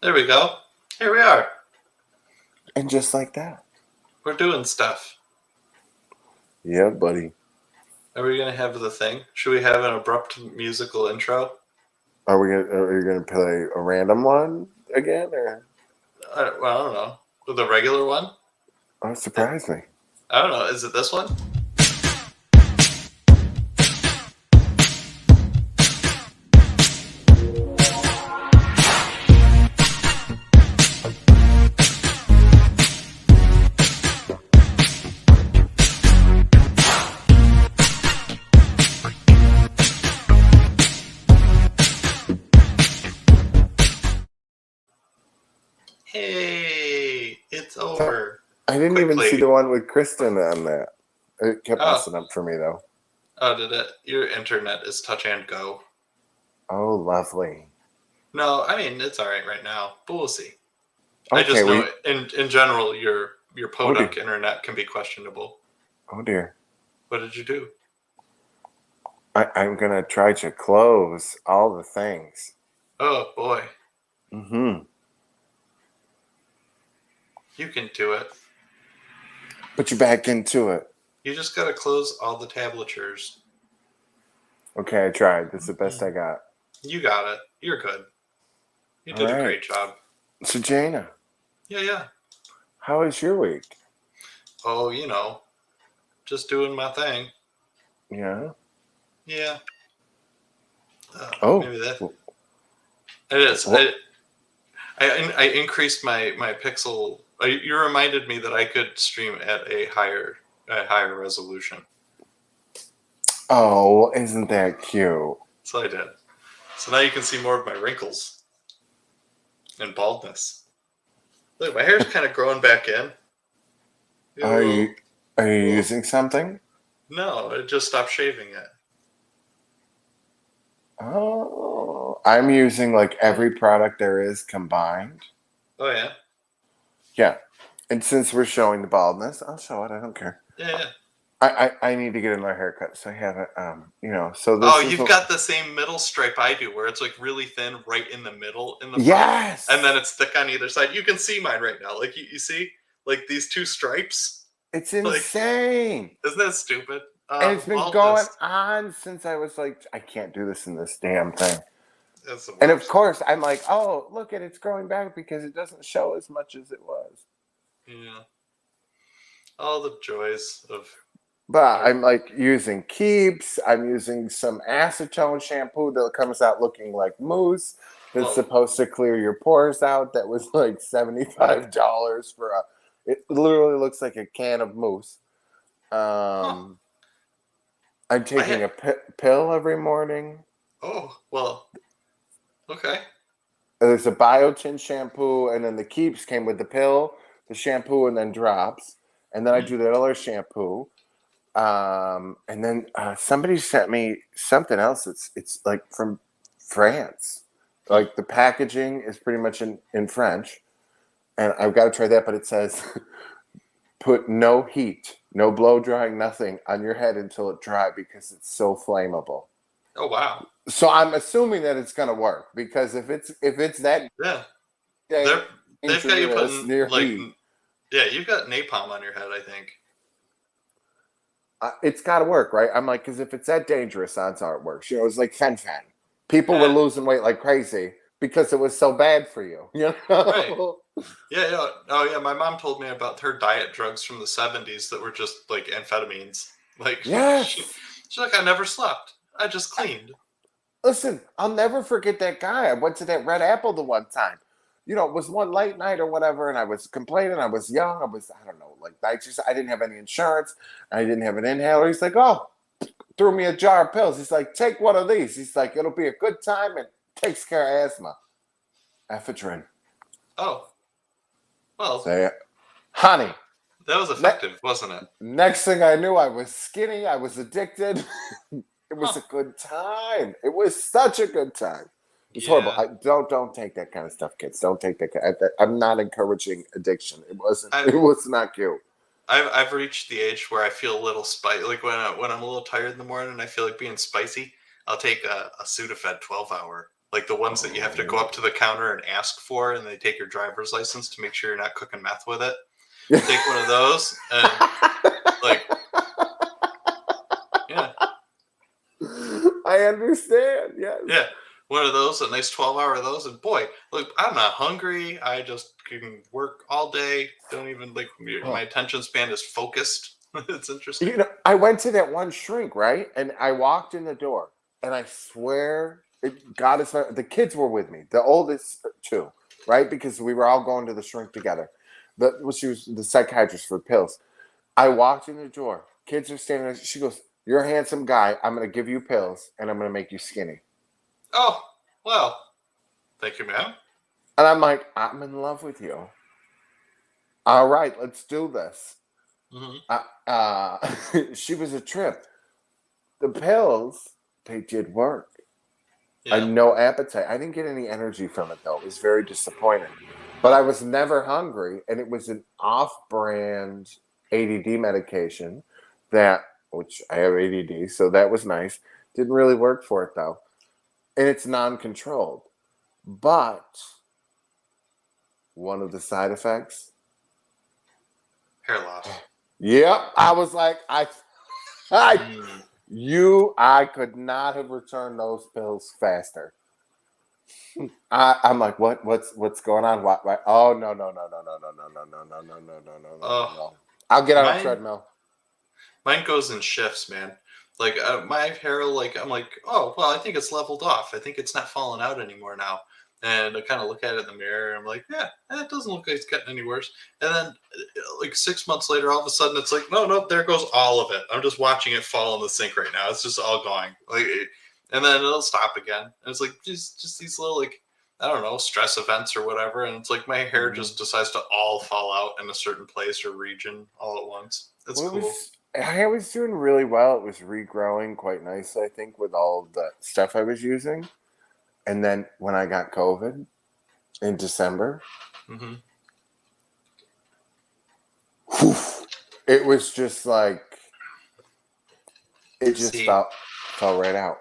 There we go. Here we are. And just like that. We're doing stuff. Yeah, buddy. Are we going to have the thing? Should we have an abrupt musical intro? Are you gonna play a random one again, or? I don't know. With a regular one? Oh, surprise me. I don't know. Is it this one? Hey, it's over. I didn't even Quickly. see the one with Kristen on that. It kept Oh. messing up for me though. Oh, did it? Your internet is touch and go. Oh, lovely. No, I mean, it's all right now, but we'll see. Okay, I just know in general, your podunk dear. internet can be questionable. Oh dear. What did you do? I'm gonna try to close all the things. Oh, boy. Mm-hmm. You can do it. Put you back into it. You just got to close all the tablatures. Okay, I tried. This is the best I got. You got it. You're good. You did a great job. So, Jana. Yeah. How was your week? Oh, just doing my thing. Yeah? Yeah. Oh. Maybe that. It is. I increased my pixel. You reminded me that I could stream at a higher resolution. Oh, isn't that cute? So I did. So now you can see more of my wrinkles and baldness. Look, my hair's kind of growing back in. Are you using something? No, I just stopped shaving it. Oh, I'm using like every product there is combined. Oh, yeah? Yeah. And since we're showing the baldness, I'll show it. I don't care. Yeah. I need to get another haircut, so I haven't, so this you've got the same middle stripe I do, where it's like really thin right in the middle in the front. Yes! And then it's thick on either side. You can see mine right now. Like, you see? Like, these two stripes? It's insane! Like, isn't that stupid? And it's been going on since I was like, I can't do this in this damn thing. That's the worst. And of course, I'm like, oh, look at it's growing back because it doesn't show as much as it was. Yeah. All the joys of... But I'm like using Keeps. I'm using some acetone shampoo that comes out looking like mousse. That's supposed to clear your pores out. That was like $75 for it literally looks like a can of mousse. I'm taking a pill every morning. Oh, well, okay. There's a biotin shampoo, and then the Keeps came with the pill, the shampoo, and then drops. And then I do that other shampoo. And then somebody sent me something else. It's like from France. Like the packaging is pretty much in French. And I've got to try that, but it says put no heat, no blow drying, nothing on your head until it dry because it's so flammable. Oh wow. So I'm assuming that it's gonna work because if it's that they've got you putting heat. Yeah, you've got napalm on your head, I think. It's got to work, right? I'm like, because if it's that dangerous, odds are it works. It's like fen. People were losing weight like crazy because it was so bad for you. Right. Yeah. Oh, yeah. My mom told me about her diet drugs from the 70s that were just like amphetamines. Like, yes. She's like, I never slept. I just cleaned. Listen, I'll never forget that guy. I went to that Red Apple the one time. It was one late night or whatever, and I was complaining. I was young. I don't know, like I didn't have any insurance. I didn't have an inhaler. He's like, oh, threw me a jar of pills. He's like, take one of these. He's like, it'll be a good time and takes care of asthma. Ephedrine. Oh. Well. Say it. Honey. That was effective, wasn't it? Next thing I knew, I was skinny. I was addicted. It was a good time. It was such a good time. It's horrible. Don't take that kind of stuff, kids. Don't take that. I'm not encouraging addiction. It was not cute. I've reached the age where I feel a little spicy. Like when I'm a little tired in the morning and I feel like being spicy, I'll take a Sudafed 12-hour. like the ones that you have to go up to the counter and ask for, and they take your driver's license to make sure you're not cooking meth with it. Take one of those, and like, yeah, I understand. Yes. yeah, one of those, a nice 12-hour of those, and boy, look, I'm not hungry. I just can work all day. Don't even like my attention span is focused. It's interesting. You know, I went to that one shrink, right? And I walked in the door, and I swear, God is the kids were with me, the oldest two, right? Because we were all going to the shrink together. She was the psychiatrist for pills. I walked in the door. Kids are standing there. She goes, "You're a handsome guy. I'm going to give you pills, and I'm going to make you skinny." Oh, well, thank you, ma'am. And I'm like, "I'm in love with you. All right, let's do this." She was a trip. The pills, they did work. I Yeah. had no appetite. I didn't get any energy from it though. It was very disappointing. But I was never hungry, and it was an off-brand ADD medication which I have ADD, so that was nice. Didn't really work for it though, and it's non-controlled. But one of the side effects, Hair loss. yep, I was like, I could not have returned those pills faster. I'm like, what's going on? What? Oh no. I'll get on a treadmill. Mine goes in shifts, man. Like my hair, like I'm like, oh well, I think it's leveled off. I think it's not falling out anymore now. And I kind of look at it in the mirror, and I'm like, yeah, it doesn't look like it's getting any worse. And then, like 6 months later, all of a sudden, it's like, no, there goes all of it. I'm just watching it fall in the sink right now. It's just all going. Like, and then it'll stop again. And it's like just these little like I don't know stress events or whatever. And it's like my hair just decides to all fall out in a certain place or region all at once. It's cool. I was doing really well. It was regrowing quite nicely, I think, with all the stuff I was using. And then when I got COVID in December, it was just like, it just fell right out.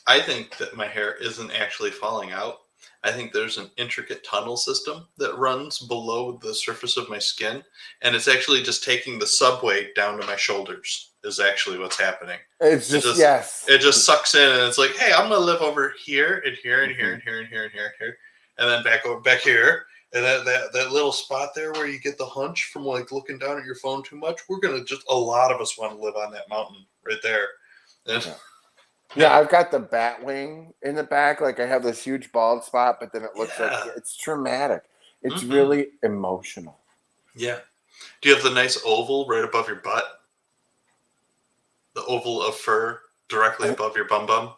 I think that my hair isn't actually falling out. I think there's an intricate tunnel system that runs below the surface of my skin, and it's actually just taking the subway down to my shoulders is actually what's happening. It's just yes. It just sucks in, and it's like, hey, I'm gonna live over here and here and here and here and here and here and here, and then back here, and that little spot there where you get the hunch from like looking down at your phone too much. We're gonna a lot of us want to live on that mountain right there. And, yeah, I've got the bat wing in the back. Like I have this huge bald spot, but then it looks like it's traumatic. It's really emotional. Yeah. Do you have the nice oval right above your butt? The oval of fur directly above your bum bum?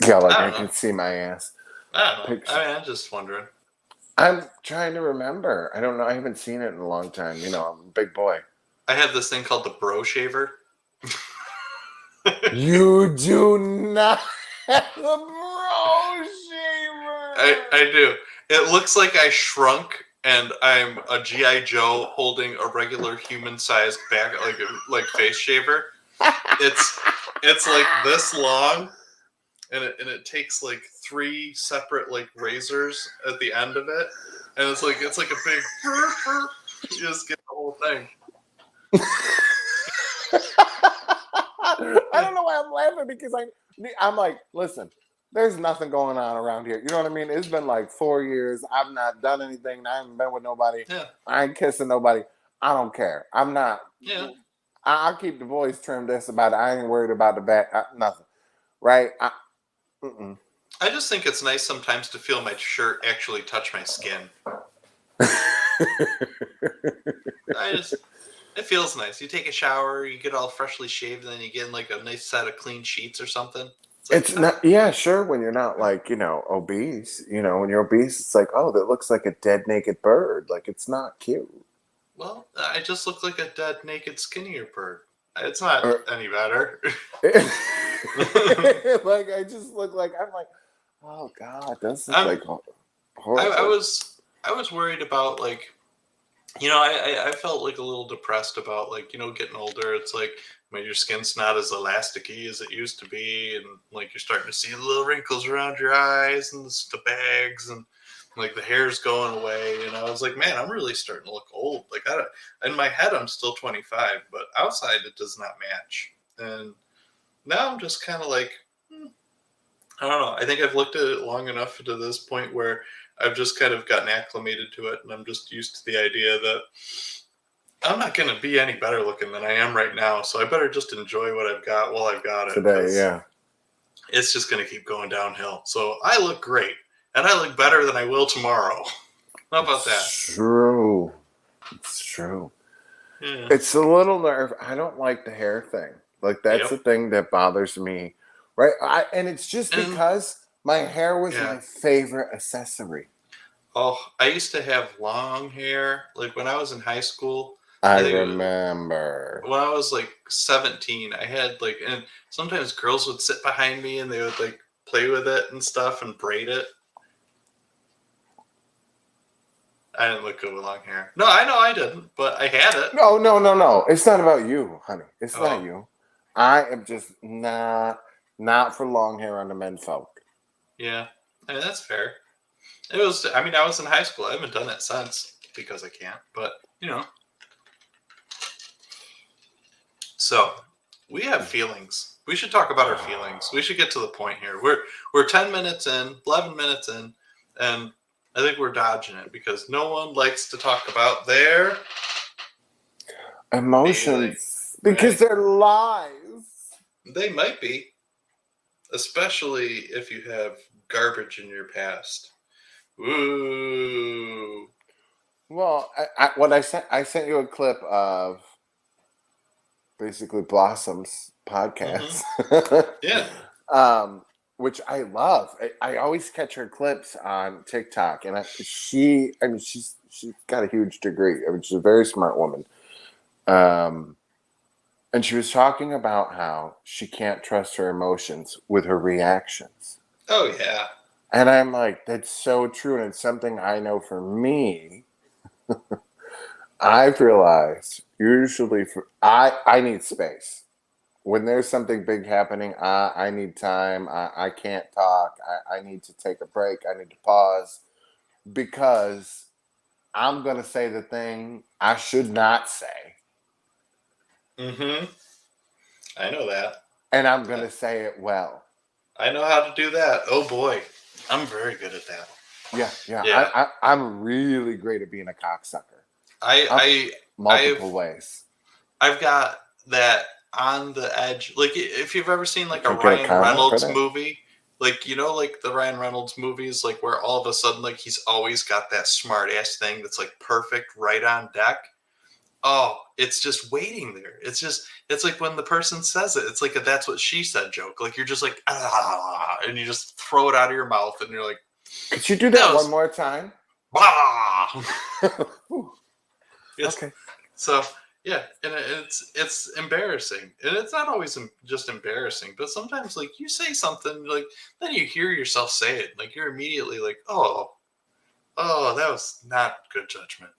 Yeah, like I can see my ass. I don't know. I mean, I'm just wondering. I'm trying to remember. I don't know. I haven't seen it in a long time. You know, I'm a big boy. I have this thing called the bro shaver. You do not have the bro shaver. I do. It looks like I shrunk and I'm a G.I. Joe holding a regular human-sized back, like face shaver. It's like this long, and it takes like 3 separate like razors at the end of it, and it's like a big. You just get the whole thing. I don't know why I'm laughing because I'm like, listen, there's nothing going on around here. You know what I mean? It's been like 4 years. I've not done anything. I haven't been with nobody. Yeah. I ain't kissing nobody. I don't care. I'm not. Yeah. I'll keep the boys trimmed. This about it. I ain't worried about the back. Nothing. Right? I just think it's nice sometimes to feel my shirt actually touch my skin. It feels nice. You take a shower, you get all freshly shaved, and then you get in like a nice set of clean sheets or something. It's not, yeah, sure. When you're not like, obese, when you're obese, it's like, oh, that looks like a dead naked bird. Like, it's not cute. Well, I just look like a dead naked skinnier bird. It's not any better. Like, I just look like, I'm like, oh God, this is like horrible. I was worried about like, I felt like a little depressed about like, getting older. It's like, when your skin's not as elasticy as it used to be, and like you're starting to see the little wrinkles around your eyes and the bags, and like the hair's going away. And I was like, man, I'm really starting to look old. Like in my head, I'm still 25, but outside it does not match. And now I'm just kind of like, I don't know. I think I've looked at it long enough to this point where I've just kind of gotten acclimated to it, and I'm just used to the idea that I'm not going to be any better looking than I am right now. So I better just enjoy what I've got while I've got it. Today, yeah. It's just going to keep going downhill. So I look great, and I look better than I will tomorrow. How about that? True. It's true. Yeah. It's a little nerve. I don't like the hair thing. Like, that's the thing that bothers me. Right? And it's just because my hair was my favorite accessory. Oh, I used to have long hair. Like when I was in high school. I remember. When I was like 17, I had like, and sometimes girls would sit behind me and they would like play with it and stuff and braid it. I didn't look good with long hair. No, I know I didn't, but I had it. No. It's not about you, honey. It's not you. I am just not for long hair on the menfolk. Yeah, I mean, that's fair. It was, I mean, I was in high school. I haven't done it since because I can't, but you know. So we have feelings. We should talk about our feelings. We should get to the point here. We're 10 minutes in, 11 minutes in, and I think we're dodging it because no one likes to talk about their emotions because they're lies. They might be, especially if you have garbage in your past. Ooh. Well, I sent you a clip of basically Blossom's podcast. Mm-hmm. Yeah. Which I love. I always catch her clips on TikTok, and she's got a huge degree. I mean, she's a very smart woman. And she was talking about how she can't trust her emotions with her reactions. Oh yeah. And I'm like, that's so true, and it's something I know for me. I've realized usually I need space. When there's something big happening, I need time. I can't talk. I need to take a break. I need to pause because I'm going to say the thing I should not say. Mm-hmm. I know that. And I'm going to say it well. I know how to do that. Oh, boy. I'm very good at that. Yeah. I'm really great at being a cocksucker. Multiple ways. I've got that on the edge. Like, if you've ever seen like a Ryan Reynolds movie, like, you know, like the Ryan Reynolds movies, like where all of a sudden, like he's always got that smart ass thing that's like perfect right on deck. Oh, it's just waiting there. It's like when the person says it, it's like a "that's what she said" joke. Like you're just like, and you just throw it out of your mouth and you're like, could you do that one more time? Okay. So yeah, and it's embarrassing, and it's not always just embarrassing, but sometimes like you say something, like then you hear yourself say it, like you're immediately like, oh, that was not good judgment.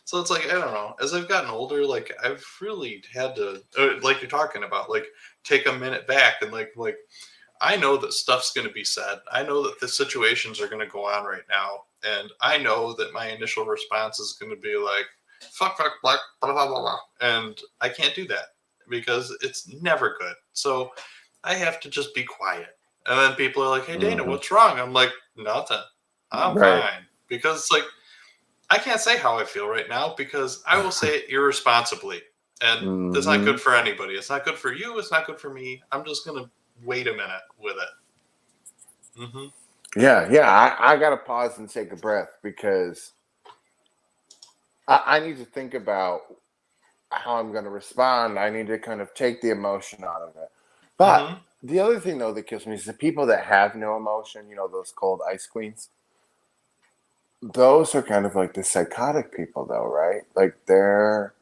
So it's like, I don't know, as I've gotten older, like I've really had to, like you're talking about, like take a minute back and like I know that stuff's going to be said. I know that the situations are going to go on right now, and I know that my initial response is going to be like, fuck, black, blah, blah, blah, blah. And I can't do that because it's never good. So I have to just be quiet. And then people are like, hey, Dana, what's wrong? I'm like, nothing. I'm fine. Because it's like, I can't say how I feel right now because I will say it irresponsibly. And that's not good for anybody. It's not good for you. It's not good for me. I'm just going to wait a minute with it. Mm-hmm. Yeah. I got to pause and take a breath because I need to think about how I'm going to respond. I need to kind of take the emotion out of it. But the other thing, though, that kills me is the people that have no emotion, you know, those cold ice queens. Those are kind of like the psychotic people, though, right? Like they're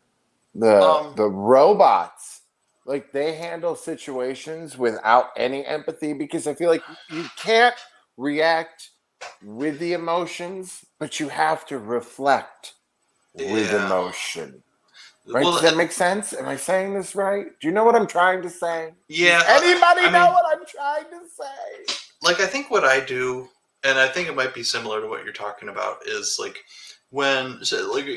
the robots. Like they handle situations without any empathy because I feel like you can't react with the emotions, but you have to reflect with emotion. Right? Well, Does that make sense? Am I saying this right? Do you know what I'm trying to say? yeah. Does anybody I know mean, what I'm trying to say? like I think what I do, and I think it might be similar to what you're talking about, is like when so like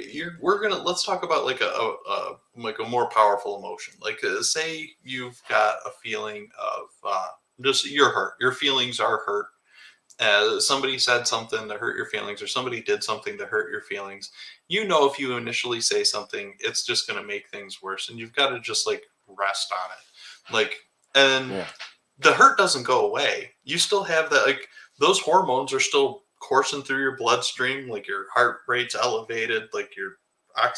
we're gonna let's talk about like a more powerful emotion. Like say you've got a feeling of just you're hurt. Your feelings are hurt. Somebody said something that hurt your feelings, or somebody did something to hurt your feelings. You know, if you initially say something, it's just gonna make things worse, and you've got to just like rest on it. Like and Yeah. the hurt doesn't go away. You still have that, like those hormones are still coursing through your bloodstream, like your heart rate's elevated, like your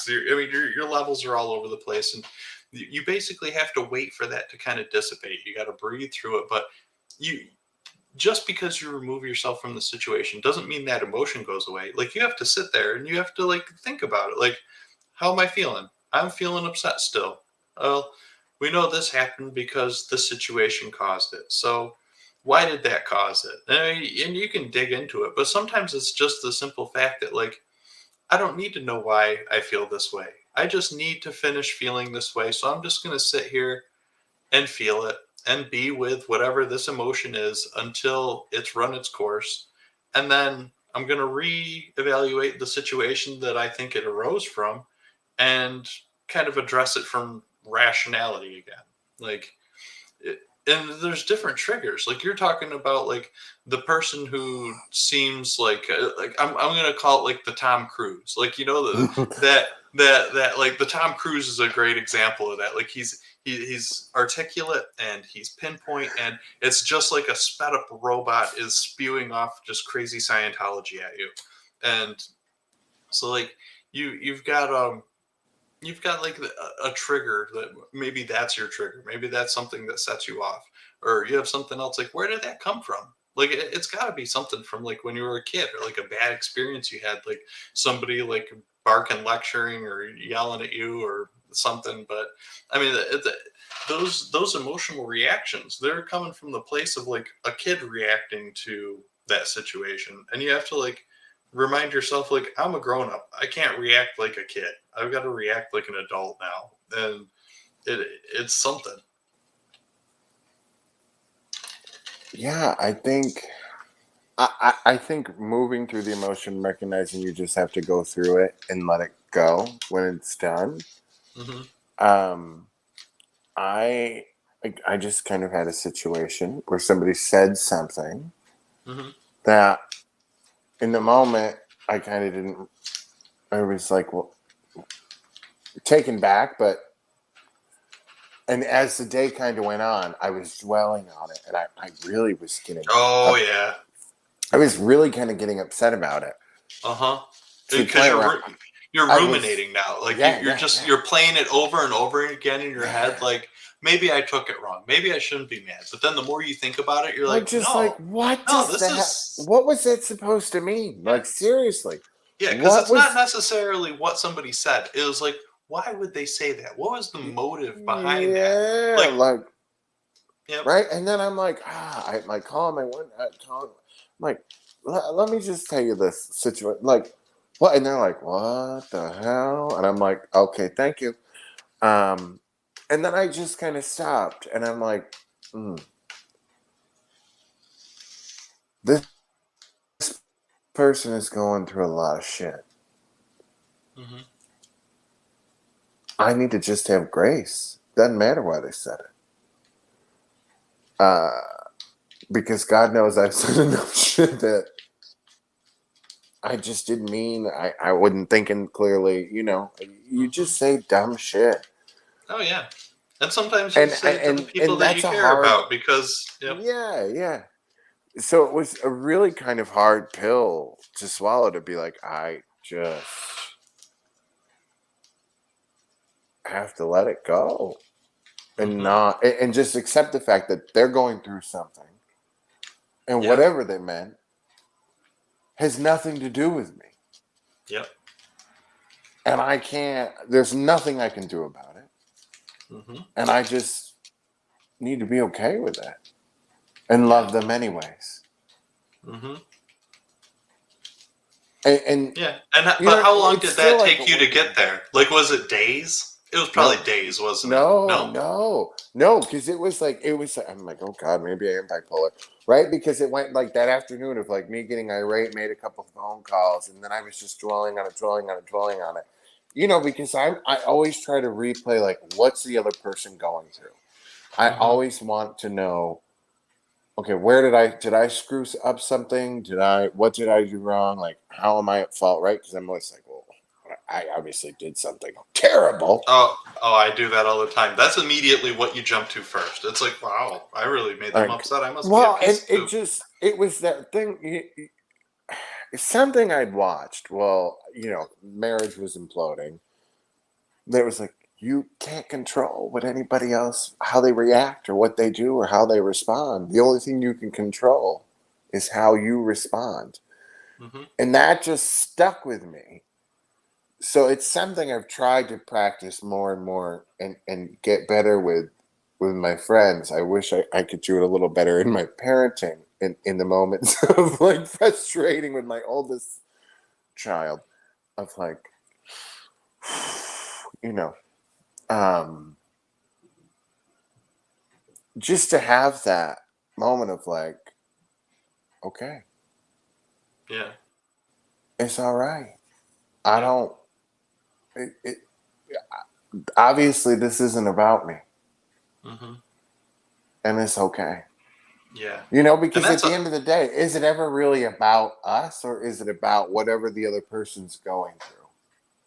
your levels are all over the place, and you basically have to wait for that to kind of dissipate. You got to breathe through it, but you just because you remove yourself from the situation doesn't mean that emotion goes away. Like you have to sit there and you have to like think about it. Like, how am I feeling? I'm feeling upset still. Well, we know this happened because the situation caused it. So why did that cause it? And you can dig into it, but sometimes it's just the simple fact that like I don't need to know why I feel this way. I just need to finish feeling this way. So I'm just going to sit here and feel it and be with whatever this emotion is until it's run its course. And then I'm going to reevaluate the situation that I think it arose from and kind of address it from rationality again. Like, and there's different triggers. Like you're talking about, like the person who seems like I'm gonna call it like the Tom Cruise. Like that like the Tom Cruise is a great example of that. Like he's articulate and he's pinpoint, and it's just like a sped up robot is spewing off just crazy Scientology at you. And so like you've got like a trigger that maybe that's your trigger. Maybe that's something that sets you off, or you have something else. Like, where did that come from? Like, it's got to be something from like when you were a kid, or like a bad experience you had, like somebody like barking, lecturing, or yelling at you, or something. But I mean, those emotional reactions, they're coming from the place of like a kid reacting to that situation, and you have to like remind yourself like I'm a grown up. I can't react like a kid. I've got to react like an adult now, and it's something. Yeah, I think moving through the emotion, recognizing you just have to go through it and let it go when it's done. Mm-hmm. Um, I I just kind of had a situation where somebody said something Mm-hmm. that in the moment I kind of didn't. I was like, well, taken back, but and as the day kind of went on, I was dwelling on it, and I really was getting. Oh yeah. I was really kind of getting upset about it. Uh-huh. To the Because point where you're I was, ruminating now. Like yeah, you're yeah, just yeah, you're playing it over and over again in your head. yeah. Like maybe I took it wrong. Maybe I shouldn't be mad. But then the more you think about it, you're Like, like, just like, no, what no, does this that? is What was that supposed to mean? yeah, Like, seriously, yeah. Because what it's not was? necessarily what somebody said. It was like, why would they say that? What was the motive behind that? Yeah, Like, like, yep. right. And then I'm like, I my call my one. I'm like, let me just tell you this situation. Like, what? And they're like, what the hell? And I'm like, okay, thank you. Um, and then I just kind of stopped, and I'm like, this person is going through a lot of shit. Mm-hmm. I need to just have grace. Doesn't matter why they said it. Because God knows I've said enough shit that I just didn't mean. I wasn't thinking clearly. You know, you Mm-hmm. just say dumb shit. Oh yeah. And sometimes you say it to the people And that you that's a care hard. about because yep. Yeah. So it was a really kind of hard pill to swallow, to be like, I just have to let it go and Mm-hmm. not and just accept the fact that they're going through something, and Yeah. whatever they meant has nothing to do with me. Yep. And I can't, there's nothing I can do about it. Mm-hmm. And I just need to be okay with that and Yeah. love them anyways. Mm-hmm. And Yeah. And you but know, how long it's did still that like take you to get there? Like, was it days? It was probably No. days, wasn't it? No, because I'm like, oh God, maybe I am bipolar, right? Because it went like that afternoon of like me getting irate, made a couple phone calls, and then I was just dwelling on it. Because I always try to replay like what's the other person going through. I Mm-hmm. always want to know, okay, where did I screw up something? What did I do wrong? Like, how am I at fault, right? Because I'm always like, well, I obviously did something terrible. Oh, I do that all the time. That's immediately what you jump to first. It's like, wow, I really made them Like, upset. I must be a well, and piece of poop. it was that thing. It's something I'd watched. Well, marriage was imploding. There was like, you can't control what anybody else, how they react or what they do or how they respond. The only thing you can control is how you respond. Mm-hmm. And that just stuck with me. So it's something I've tried to practice more and more and get better with my friends. I wish I could do it a little better in my parenting in the moments of like frustrating with my oldest child of like, you know, um, just to have that moment of like, okay, Yeah. it's all right. I Yeah. don't, it obviously this isn't about me Mm-hmm. and it's okay. Yeah. And Because at that's the end of the day, is it ever really about us or is it about whatever the other person's going through?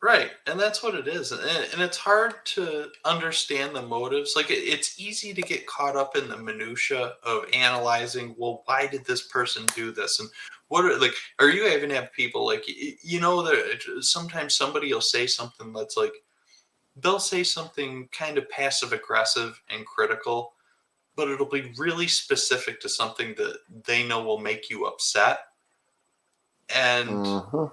right, and that's what it is, and it's hard to understand the motives. Like it's easy to get caught up in the minutia of analyzing. Well, why did this person do this, and what are like? Or you even have people like that. Sometimes somebody will say something that's like they'll say something kind of passive aggressive and critical, but it'll be really specific to something that they know will make you upset, and Mm-hmm.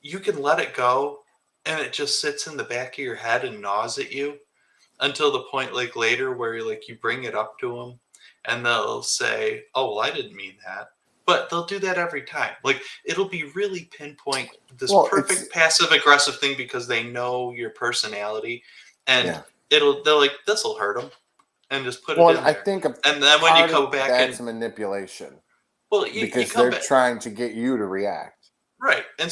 you can let it go and it just sits in the back of your head and gnaws at you until the point like later where you bring it up to them and they'll say, oh, well, I didn't mean that, but they'll do that every time. Like it'll be really pinpoint this Well, it's perfect passive aggressive thing because they know your personality, and yeah. they're like, this will hurt them, and just put it Well, in I there. think a And then when you part of come back that's and manipulation well, you because come they're back. trying to get you to react. Right, and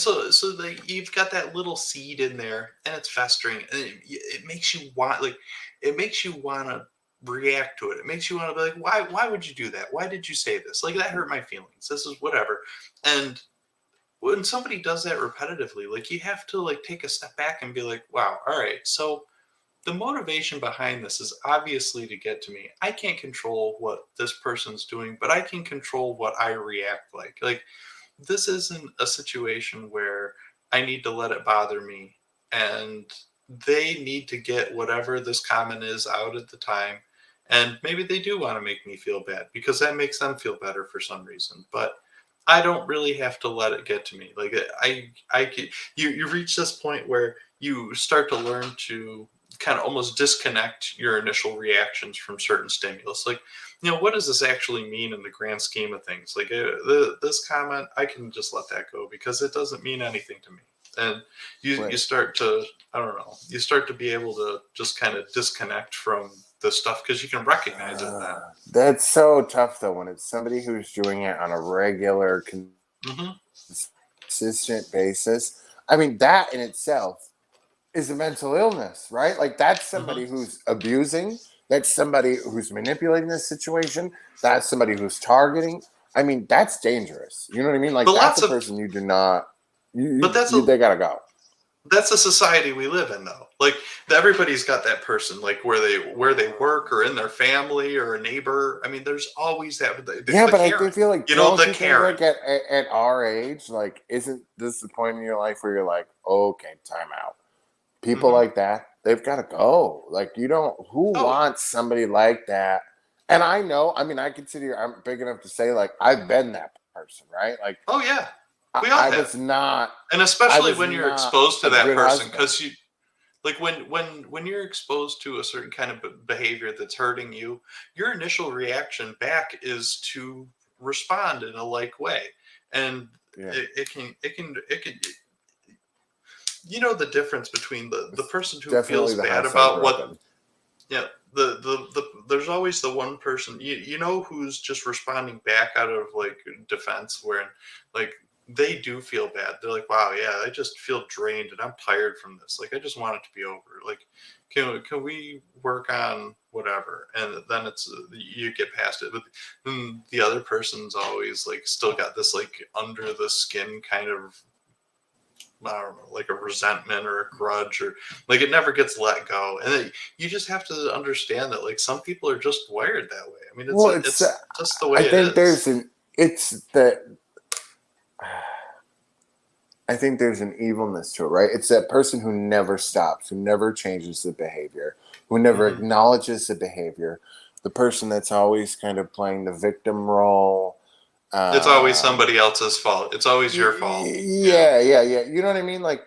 you've got that little seed in there, and it's festering, and it makes you want it makes you want to react to it. It makes you want to be like, why would you do that? Why did you say this? Like that hurt my feelings. This is whatever. And when somebody does that repetitively, like you have to like take a step back and be like, wow, all right, so the motivation behind this is obviously to get to me. I can't control what this person's doing, but I can control what I react like. Like this isn't a situation where I need to let it bother me, and they need to get whatever this comment is out at the time. And maybe they do want to make me feel bad because that makes them feel better for some reason. But I don't really have to let it get to me. Like you reach this point where you start to learn to kind of almost disconnect your initial reactions from certain stimulus. Like, what does this actually mean in the grand scheme of things? Like this comment, I can just let that go because it doesn't mean anything to me. And you Right. start to, I don't know, you start to be able to just kind of disconnect from the stuff because you can recognize it then. That's so tough though when it's somebody who's doing it on a regular, Hmm. consistent basis. I mean, that in itself is a mental illness, right? Like that's Hmm. somebody who's abusing, that's somebody who's manipulating this situation, that's somebody who's targeting. I mean, that's dangerous. You know what I mean? Like But that's lots a of, person you do not but they gotta go. that's a society we live in though. Like everybody's got that person like where they work or in their family or a neighbor. I mean, there's always that Yeah, the but Karen, feel like don't the you think Karen. like at our age, like isn't this the point in your life where you're like, okay, time out. People Hmm. like that, they've got to go. Like you don't. Who Oh, wants somebody like that? And I know. I mean, I consider I'm big enough to say like I've been that person, right? Like oh yeah, I, we all I have. was not. And I especially was when you're not exposed to a that good person, husband. because you like when you're exposed to a certain kind of behavior that's hurting you, your initial reaction back is to respond in a like way, and Yeah. it can you know the difference between the person who Definitely feels the bad house I about grew up what. in. Yeah, the there's always the one person you know who's just responding back out of like defense, where like they do feel bad. They're like, wow, yeah, I just feel drained and I'm tired from this. Like I just want it to be over. Like, can we work on whatever? And then it's you get past it. But then the other person's always like still got this like under the skin kind of, I don't know, like a resentment or a grudge, or like it never gets let go. And you just have to understand that like some people are just wired that way. I mean, Well, it's just the way I it think is. it's that I think there's an evilness to it, right? It's that person who never stops, who never changes the behavior, who never Hmm. acknowledges the behavior, the person that's always kind of playing the victim role. It's always Um, somebody else's fault. It's always your fault. Yeah. yeah. You know what I mean? Like,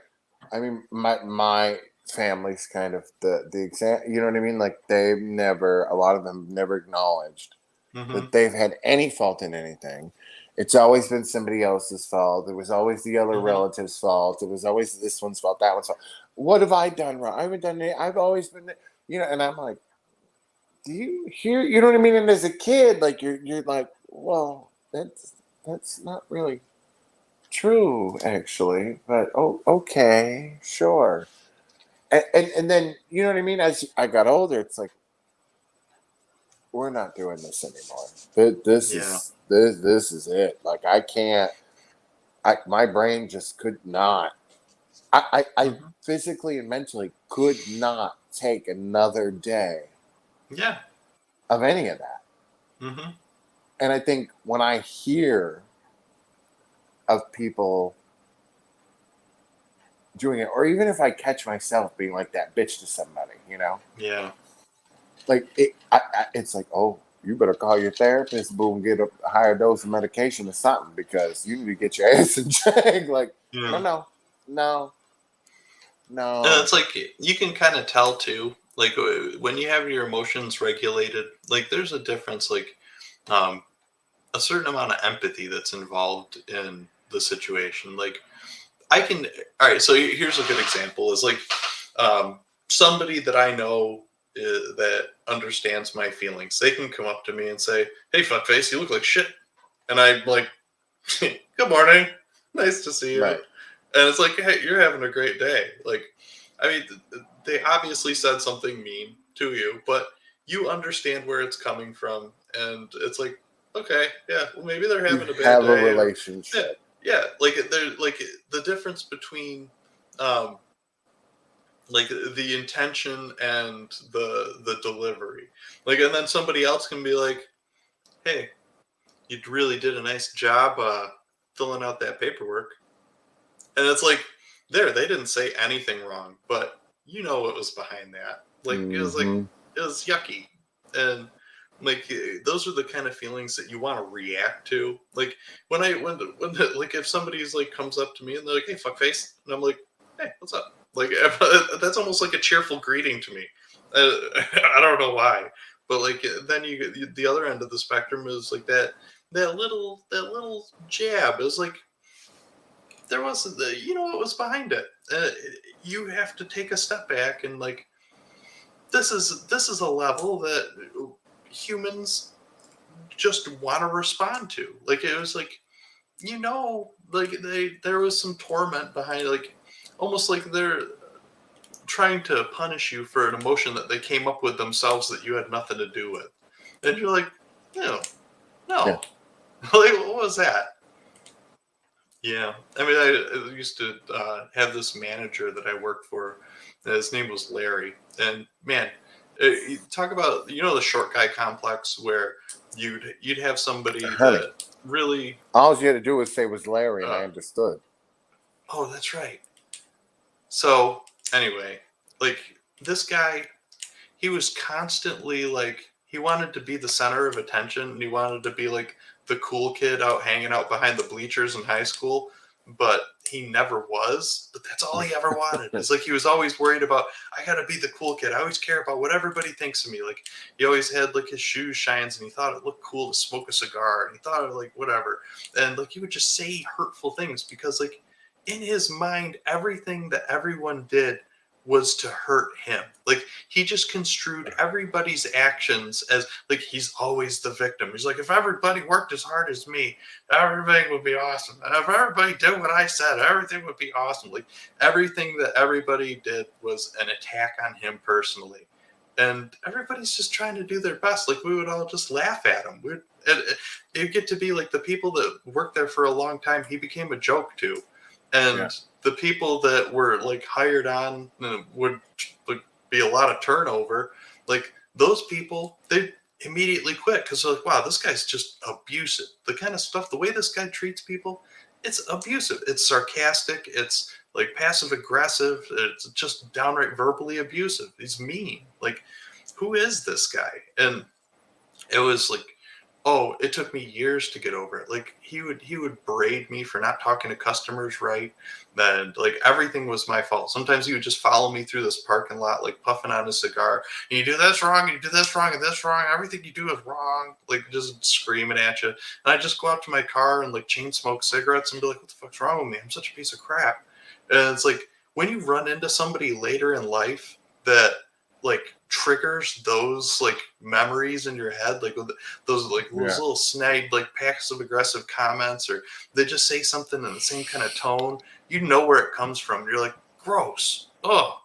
I mean, my family's kind of the exam. You know what I mean? Like, they've never, a lot of them never acknowledged Hmm. that they've had any fault in anything. It's always been somebody else's fault. It was always the other Hmm. relative's fault. It was always this one's fault, that one's fault. What have I done wrong? I haven't done it. I've always been, and I'm like, do you hear? You know what I mean? And as a kid, like you're like, well, that's not really true, actually. But oh, okay, sure. And then you know what I mean? As I got older, it's like we're not doing this anymore. This Yeah. is this is it. Like I can't. My brain just could not. I Hmm. physically and mentally could not take another day Yeah. of any of that. Hmm. And I think when I hear of people doing it, or even if I catch myself being like that bitch to somebody, Yeah. like it's like, oh, you better call your therapist, boo, and get a higher dose of medication or something because you need to get your ass in check. Like, no, Yeah. no, no, And no. it's like you can kind of tell too, like when you have your emotions regulated, like there's a difference, like um, a certain amount of empathy that's involved in the situation. Like I can, all right. So here's a good example: is like somebody that I know that understands my feelings. They can come up to me and say, "Hey, fuckface, you look like shit," and I'm like, "Good morning, nice to see you." Right. And it's like, "Hey, you're having a great day." Like, I mean, they obviously said something mean to you, but you understand where it's coming from, and it's like, okay, yeah, well, maybe they're You having a bad have a day, or yeah, relationship. yeah, like they're like the difference between um like the intention and the delivery, like, and then somebody else can be like, hey, you really did a nice job filling out that paperwork, and it's like, there, they didn't say anything wrong, but you know what was behind that. Like Hmm. it was yucky, and like those are the kind of feelings that you want to react to. Like like if somebody's like comes up to me and they're like, hey, fuck face, and I'm like, hey, what's up? Like that's almost like a cheerful greeting to me. I don't know why, but like then you get the other end of the spectrum is like that little jab is like, there wasn't the, you know what was behind it. You have to take a step back and like, this is a level that humans just want to respond to. Like it was like, like there was some torment behind, like almost like they're trying to punish you for an emotion that they came up with themselves that you had nothing to do with. And you're like, no, Yeah. no. Like what was that? Yeah, I mean, I used to have this manager that I worked for. His name was Larry, and man, you talk about, the short guy complex, where you'd have somebody Honey, that really, all you had to do was say was Larry, and uh, I understood. oh, that's right. So anyway, like this guy, he was constantly like, he wanted to be the center of attention, and he wanted to be like the cool kid out hanging out behind the bleachers in high school, but he never was. But that's all he ever wanted. It's like he was always worried about, I gotta be the cool kid. I always care about what everybody thinks of me. Like he always had like his shoes shines, and he thought it looked cool to smoke a cigar, and he thought of like whatever. And like he would just say hurtful things because like in his mind, everything that everyone did was to hurt him. Like he just construed everybody's actions as like he's always the victim. He's like, if everybody worked as hard as me, everything would be awesome. And if everybody did what I said, everything would be awesome. Like everything that everybody did was an attack on him personally. And everybody's just trying to do their best. Like we would all just laugh at him. It'd get to be like the people that worked there for a long time. He became a joke to, and Yeah. the people that were like hired on would be a lot of turnover. Like those people, they immediately quit because they're like, wow, this guy's just abusive. The kind of stuff, the way this guy treats people, it's abusive. It's sarcastic. It's like passive aggressive. It's just downright verbally abusive. He's mean. Like, who is this guy? And it was like, oh, it took me years to get over it. Like he would berate me for not talking to customers right. And like everything was my fault. Sometimes he would just follow me through this parking lot, like puffing on a cigar. And you do this wrong, and you do this wrong, and this wrong. Everything you do is wrong. Like just screaming at you. And I just go out to my car and like chain smoke cigarettes and be like, what the fuck's wrong with me? I'm such a piece of crap. And it's like when you run into somebody later in life that like triggers those like memories in your head, like with those like those little snagged like passive aggressive comments, or they just say something in the same kind of tone, you know where it comes from. You're like, gross. Oh,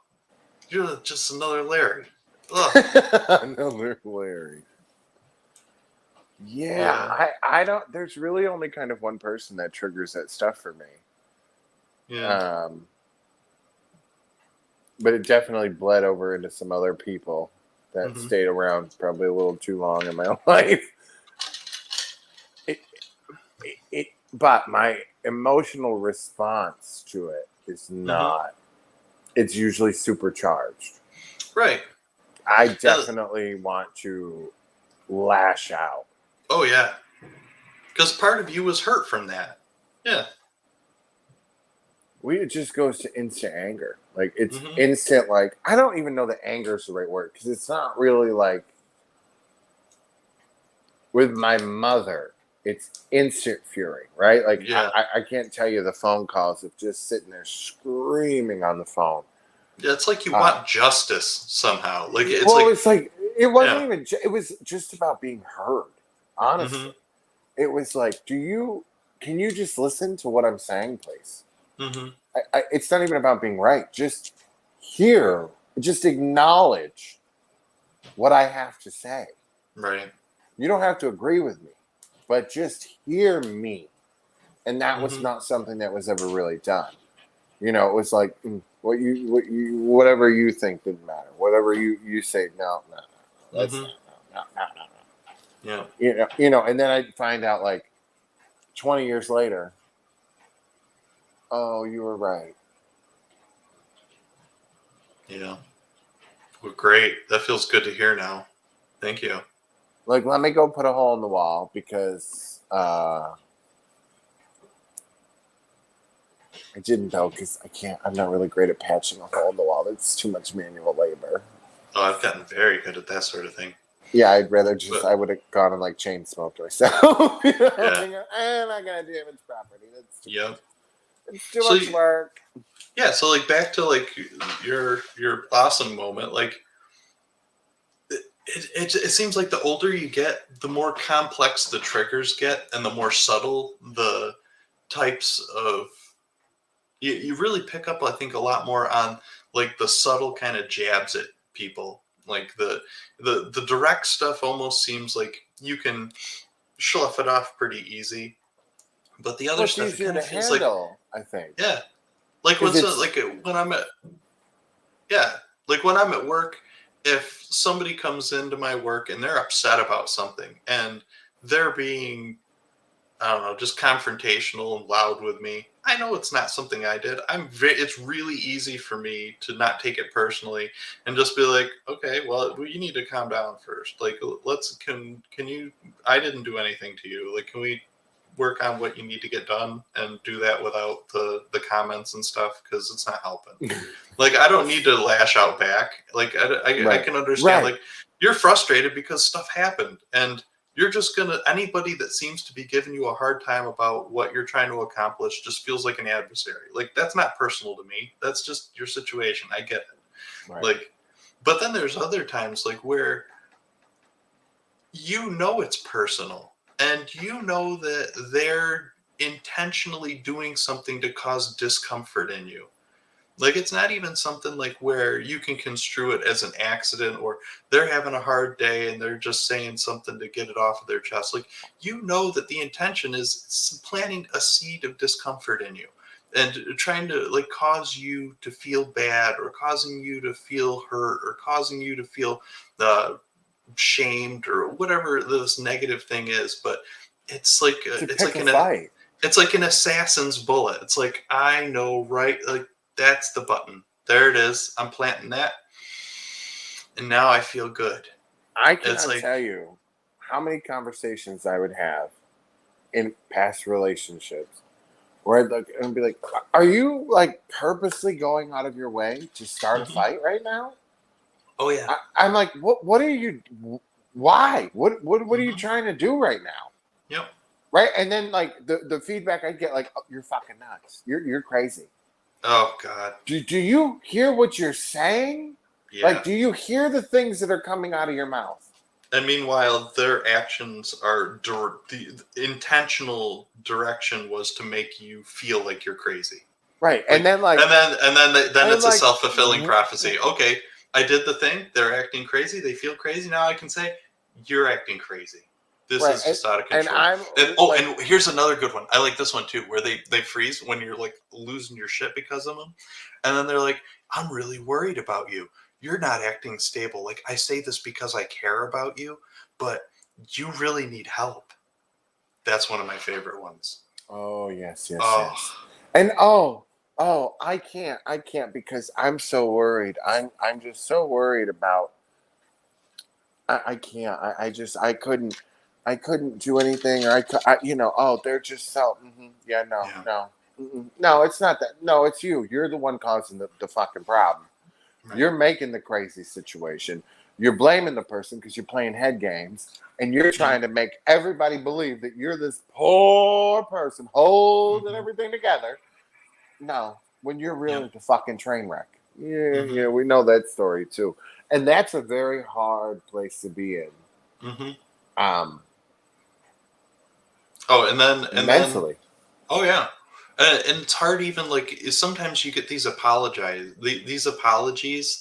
you're just another Larry. Ugh. Another Larry. Yeah, Yeah. I don't. There's really only kind of one person that triggers that stuff for me. Yeah. But it definitely bled over into some other people that stayed around probably a little too long in my life. But my emotional response to it is not. It's usually supercharged. Right. I definitely want to lash out. Oh yeah. Because part of you was hurt from that. Yeah. It just goes to instant anger. Like it's instant. Like I don't even know that anger is the right word because it's not really like with my mother. It's instant fury, right? Like Yeah. I can't tell you the phone calls of just sitting there screaming on the phone. Yeah, it's like you want justice somehow. Like it's well, like it's like it wasn't even. It was just about being heard. Honestly, it was like, can you just listen to what I'm saying, please? It's not even about being right. Just hear, just acknowledge what I have to say. Right. You don't have to agree with me, but just hear me. And that was not something that was ever really done. You know, it was like whatever you think didn't matter. Whatever you say, no. That's no. Yeah. You know, and then I find out like 20 years later, oh, you were right. Yeah. Well, great. That feels good to hear now. Thank you. Like, let me go put a hole in the wall because I didn't though because I'm not really great at patching a hole in the wall. It's too much manual labor. Oh, I've gotten very good at that sort of thing. Yeah, I'd rather I would have gone and like chain smoked myself. Yeah. I'm not gonna damage property. That's too So much work. Yeah, so like back to like your awesome moment, like it seems like the older you get, the more complex the triggers get, and the more subtle the types of you really pick up, I think, a lot more on like the subtle kind of jabs at people. Like the direct stuff almost seems like you can slough it off pretty easy, but the other It's stuff easier kind to of feels handle, I think. yeah, like when I'm at work, if somebody comes into my work and they're upset about something and they're being, I don't know, just confrontational and loud with me, I know it's not something I did. It's really easy for me to not take it personally and just be like, okay, well, you need to calm down first. Like, can you, I didn't do anything to you. Like, can we work on what you need to get done and do that without the comments and stuff? Cause it's not helping. Like, I don't need to lash out back. Like I can understand, like you're frustrated because stuff happened and you're just gonna, anybody that seems to be giving you a hard time about what you're trying to accomplish just feels like an adversary. Like, that's not personal to me. That's just your situation. I get it. Right. Like, but then there's other times like where it's personal, and that they're intentionally doing something to cause discomfort in you. Like, it's not even something like where you can construe it as an accident, or they're having a hard day and they're just saying something to get it off of their chest. Like, that the intention is planting a seed of discomfort in you and trying to like cause you to feel bad, or causing you to feel hurt, or causing you to feel shamed, or whatever this negative thing is. But it's like Fight. it's like an assassin's bullet. It's like, I know, right? Like, that's the button. There it is. I'm planting that. And now I feel good. I cannot tell you how many conversations I would have in past relationships where I'd look and be like, are you like purposely going out of your way to start a fight right now? Oh yeah. I'm like, what are you, why? What are you trying to do right now? Yep. Right. And then like the feedback I get, like, oh, you're fucking nuts. You're crazy. Oh God. Do you hear what you're saying? Yeah. Like, do you hear the things that are coming out of your mouth? And meanwhile, their actions are the intentional direction was to make you feel like you're crazy. Right. And then it's a self-fulfilling prophecy. Okay, I did the thing. They're acting crazy. They feel crazy. Now I can say, you're acting crazy. This is just out of control. And here's another good one. I like this one too, where they freeze when you're like losing your shit because of them. And then they're like, I'm really worried about you. You're not acting stable. Like, I say this because I care about you, but you really need help. That's one of my favorite ones. Oh, yes. Yes. And I can't because I'm so worried. I'm just so worried about, I can't, I couldn't do anything, or they're just so, no, it's not that. No, it's you. You're the one causing the fucking problem. Right. You're making the crazy situation. You're blaming the person because you're playing head games, and you're trying to make everybody believe that you're this poor person holding everything together. No, when you're really the fucking train wreck. Yeah, we know that story too. And that's a very hard place to be in. And mentally. And it's hard, even like sometimes you get these apologies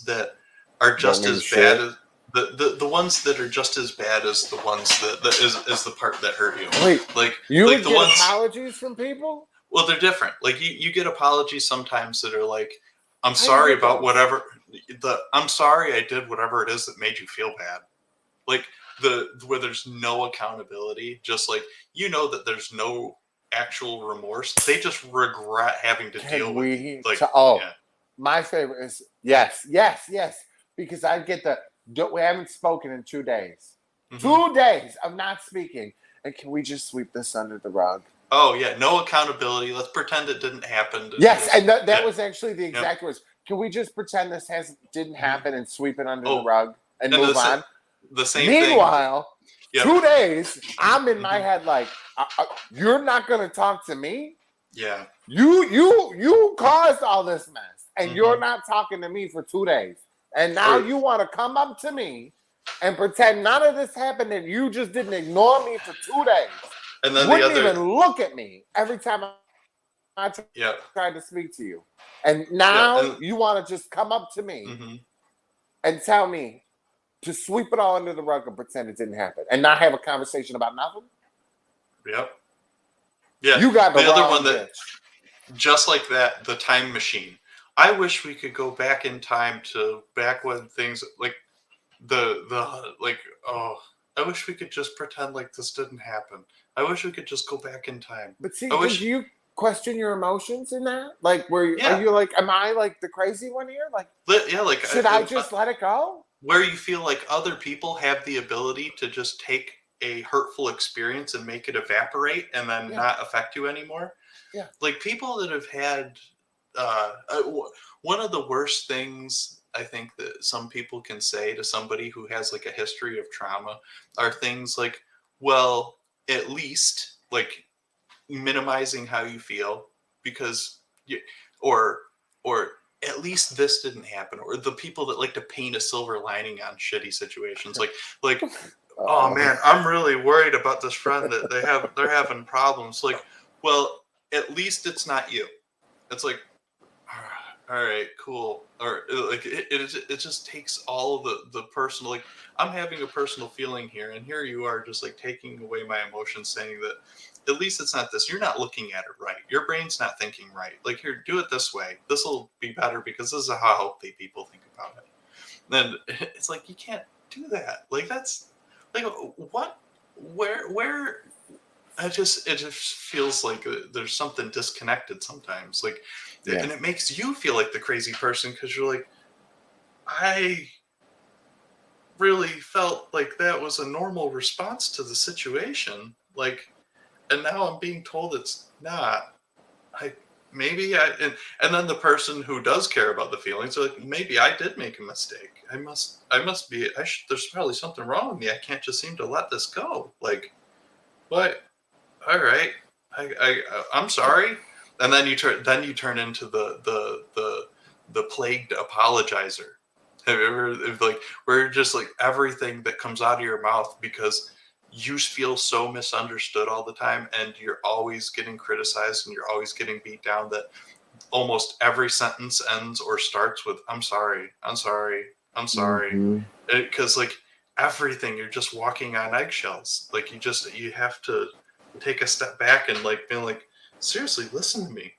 that are just as bad as the ones that are just as bad as the ones that is the part that hurt you. Wait, like you like would the get ones, apologies from people? Well, they're different. Like you get apologies sometimes that are like, I'm sorry about whatever. I'm sorry I did whatever it is that made you feel bad. Like where there's no accountability, just like that there's no actual remorse. They just regret having to deal with. My favorite is yes, because I get we haven't spoken in 2 days. 2 days of not speaking, and can we just sweep this under the rug? Oh yeah, no accountability. Let's pretend it didn't happen. Yes, and that was actually the exact words. Can we just pretend this didn't happen and sweep it under the rug and move on? The same Meanwhile, thing. 2 days, I'm in my head like, you're not going to talk to me? Yeah. You caused all this mess, and you're not talking to me for 2 days. And now you want to come up to me and pretend none of this happened and you just didn't ignore me for 2 days. And then wouldn't even look at me every time I tried to speak to you. And now you want to just come up to me and tell me to sweep it all under the rug and pretend it didn't happen and not have a conversation about nothing? Yep. Yeah. You got the other wrong one that, just like that, the time machine. I wish we could go back in time to back when things like I wish we could just pretend like this didn't happen. I wish we could just go back in time. But see, do you question your emotions in that? Like, are you like, am I like the crazy one here? Like, should I just let it go? Where you feel like other people have the ability to just take a hurtful experience and make it evaporate and then not affect you anymore. Yeah. Like people that have had one of the worst things I think that some people can say to somebody who has like a history of trauma are things like, well, at least like minimizing how you feel because you, or or at least this didn't happen, or the people that like to paint a silver lining on shitty situations, like oh Uh-oh. man, I'm really worried about this friend that they're having problems. Like, well, at least it's not you. It's like, all right, cool. Or like it just takes all the personal. Like, I'm having a personal feeling here, and here you are just like taking away my emotions, saying that at least it's not this. You're not looking at it right. Your brain's not thinking right. Like, here, do it this way. This will be better because this is how healthy people think about it. Then it's like you can't do that. Like that's like what where it just feels like there's something disconnected sometimes, like Yeah. and it makes you feel like the crazy person because you're like, I really felt like that was a normal response to the situation, like, and now I'm being told it's not. I maybe I and then the person who does care about the feelings are like, maybe I did make a mistake. I must be there's probably something wrong with me. I can't just seem to let this go. Like, what? All right, I'm sorry. And then you turn into the plagued apologizer. Have you ever like where you're just like everything that comes out of your mouth because you feel so misunderstood all the time, and you're always getting criticized and you're always getting beat down, that almost every sentence ends or starts with I'm sorry, I'm sorry, I'm sorry. Mhm. Because like everything, you're just walking on eggshells. Like you have to take a step back and like being like, seriously, listen to me.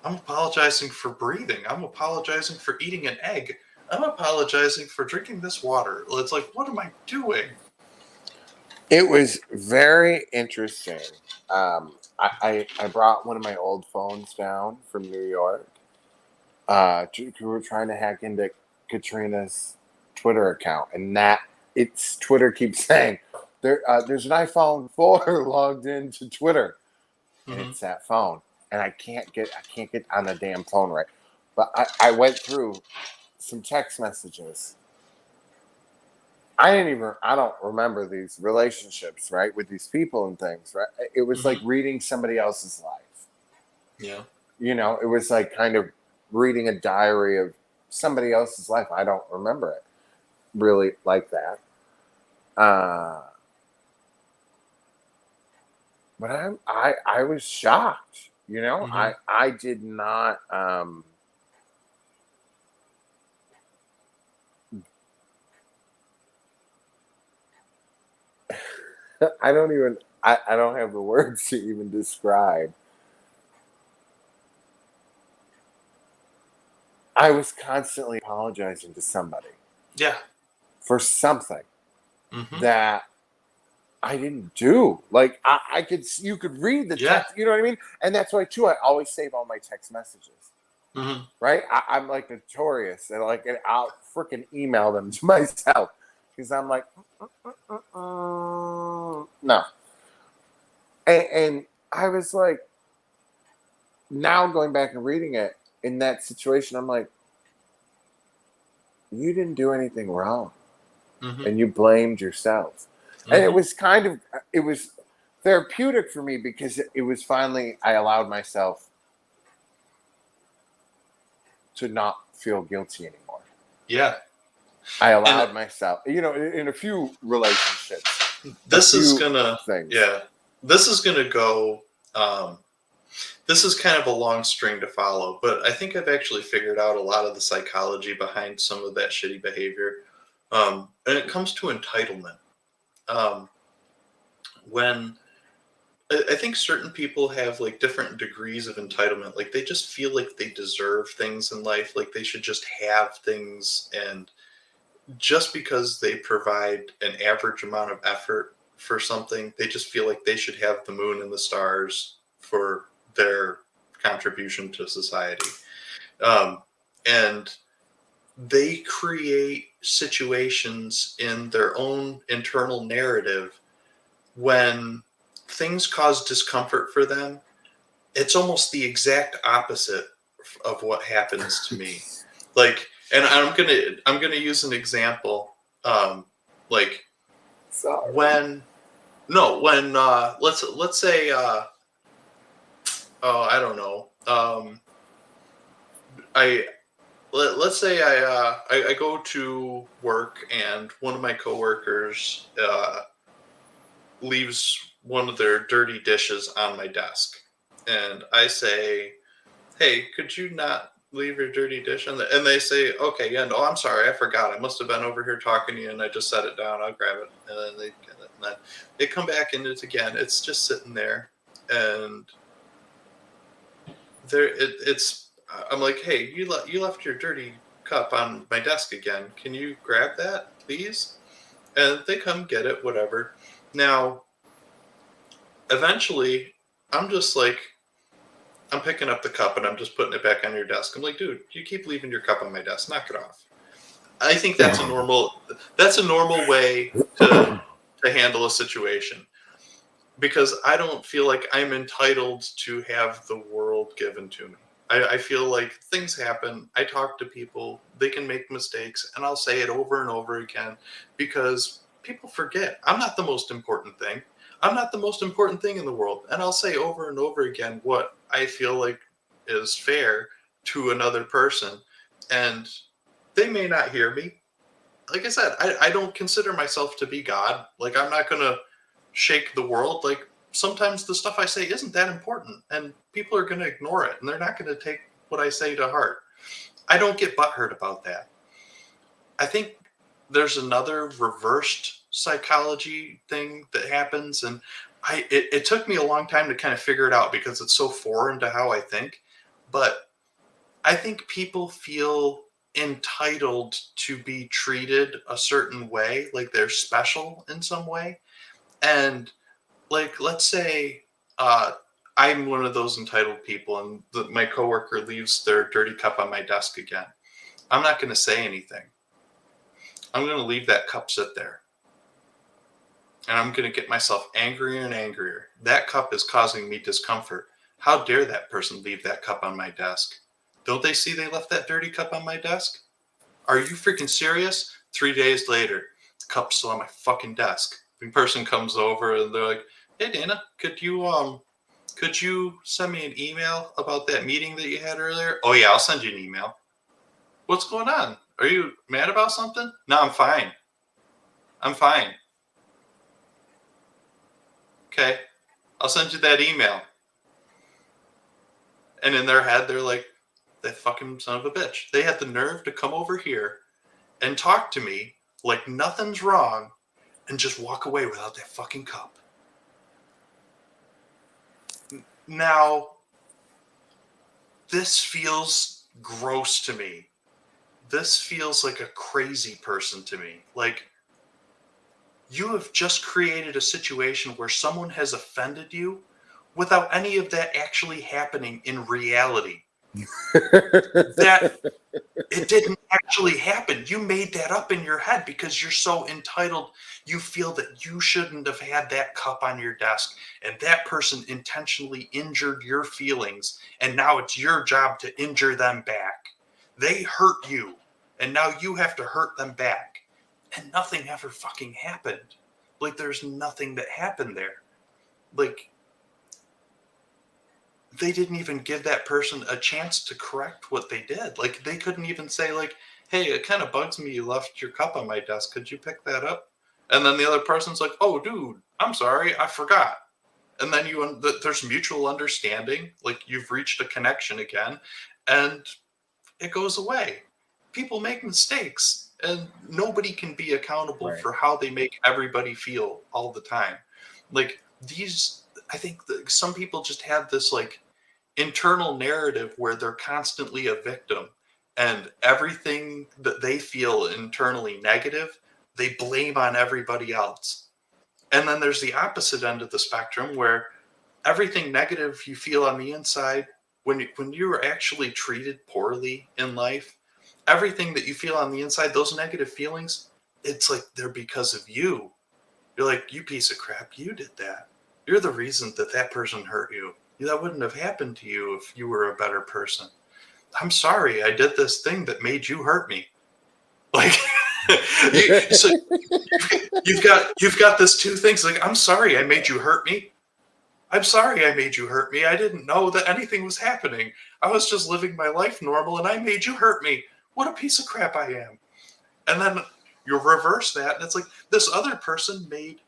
I'm apologizing for breathing. I'm apologizing for eating an egg. I'm apologizing for drinking this water. It's like, what am I doing? It was very interesting. I brought one of my old phones down from New York. We were trying to hack into Katrina's Twitter account, and it's Twitter keeps saying there's an iPhone 4 logged into Twitter, and Mm-hmm. it's that phone, and I can't get on the damn phone right. But I went through some text messages. I don't remember these relationships, right, with these people and things, right? It was like Mm-hmm. reading somebody else's life. Yeah. It was like kind of reading a diary of somebody else's life. I don't remember it really like that. Uh, but I was shocked. Mm-hmm. I did not. I don't even. I don't have the words to even describe. I was constantly apologizing to somebody Yeah. for something Mm-hmm. that I didn't do. Like you could read the Yeah. text. You know what I mean? And that's why too. I always save all my text messages. Mm-hmm. Right? I'm like notorious, and I'll freaking email them to myself because I'm like, no. And I was like, now going back and reading it in that situation, I'm like, you didn't do anything wrong, Mm-hmm. and you blamed yourself. And Mm-hmm. it was therapeutic for me because it was finally I allowed myself to not feel guilty anymore. Yeah. I And allowed myself, in a few relationships, a this is few gonna, things. yeah, this is gonna go. This is kind of a long string to follow, but I think I've actually figured out a lot of the psychology behind some of that shitty behavior. And it comes to entitlement. Um, when I think certain people have like different degrees of entitlement, like they just feel like they deserve things in life, like they should just have things, and just because they provide an average amount of effort for something, they just feel like they should have the moon and the stars for their contribution to society. And they create situations in their own internal narrative when things cause discomfort for them. It's almost the exact opposite of what happens to me. Like, and I'm gonna use an example. Like Sorry. when No, when let's say oh, I don't know. I let's say I go to work and one of my coworkers leaves one of their dirty dishes on my desk, and I say, "Hey, could you not leave your dirty dish?" And they say, "Okay, yeah, no, I'm sorry, I forgot. I must have been over here talking to you, and I just set it down. I'll grab it." And then they get it, and then they come back and it's again. It's just sitting there, and it's. I'm like, "Hey, you left your dirty cup on my desk again. Can you grab that, please?" And they come get it, whatever. Now, eventually, I'm just like, I'm picking up the cup and I'm just putting it back on your desk. I'm like, dude, you keep leaving your cup on my desk. Knock it off. I think that's a normal way to handle a situation because I don't feel like I'm entitled to have the world given to me. I feel like things happen. I talk to people, they can make mistakes, and I'll say it over and over again because people forget. I'm not the most important thing. I'm not the most important thing in the world. And I'll say over and over again what I feel like is fair to another person. And they may not hear me. Like I said, I don't consider myself to be God. Like, I'm not going to shake the world. Like, sometimes the stuff I say isn't that important, and people are going to ignore it, and they're not going to take what I say to heart. I don't get butthurt about that. I think there's another reversed psychology thing that happens, and it took me a long time to kind of figure it out because it's so foreign to how I think. But I think people feel entitled to be treated a certain way, like they're special in some way. And like, let's say uh, I'm one of those entitled people, and my coworker leaves their dirty cup on my desk again. I'm not going to say anything. I'm going to leave that cup sit there, and I'm going to get myself angrier and angrier. That cup is causing me discomfort. How dare that person leave that cup on my desk? Don't they see they left that dirty cup on my desk? Are you freaking serious? 3 days later, the cup's still on my fucking desk. The person comes over and they're like, "Hey Dana, could you send me an email about that meeting that you had earlier?" "Oh yeah, I'll send you an email." "What's going on? Are you mad about something?" "No, I'm fine. I'm fine." "Okay, I'll send you that email." And in their head, they're like, "That fucking son of a bitch. They had the nerve to come over here and talk to me like nothing's wrong and just walk away without that fucking cup." Now, this feels gross to me. This feels like a crazy person to me. Like, you have just created a situation where someone has offended you without any of that actually happening in reality. That it didn't actually happen. You made that up in your head because you're so entitled. You feel that you shouldn't have had that cup on your desk, and that person intentionally injured your feelings, and now it's your job to injure them back. They hurt you, and now you have to hurt them back. And nothing ever fucking happened. Like, there's nothing that happened there. Like, they didn't even give that person a chance to correct what they did. Like, they couldn't even say, like, "Hey, it kind of bugs me you left your cup on my desk. Could you pick that up?" And then the other person's like, "Oh, dude, I'm sorry, I forgot." And then there's mutual understanding, like you've reached a connection again, and it goes away. People make mistakes, and nobody can be accountable Right. for how they make everybody feel all the time. Like, these, I think that some people just have this like internal narrative where they're constantly a victim, and everything that they feel internally negative, they blame on everybody else. And then there's the opposite end of the spectrum where everything negative you feel on the inside, when you're actually treated poorly in life, everything that you feel on the inside, those negative feelings, it's like they're because of you. You're like, "You piece of crap, you did that. You're the reason that that person hurt you. That wouldn't have happened to you if you were a better person. I'm sorry I did this thing that made you hurt me." Like, So you've got this two things like, I'm sorry I made you hurt me. I'm sorry I made you hurt me. I didn't know that anything was happening. I was just living my life normal and I made you hurt me. What a piece of crap I am. And then you reverse that and it's like this other person made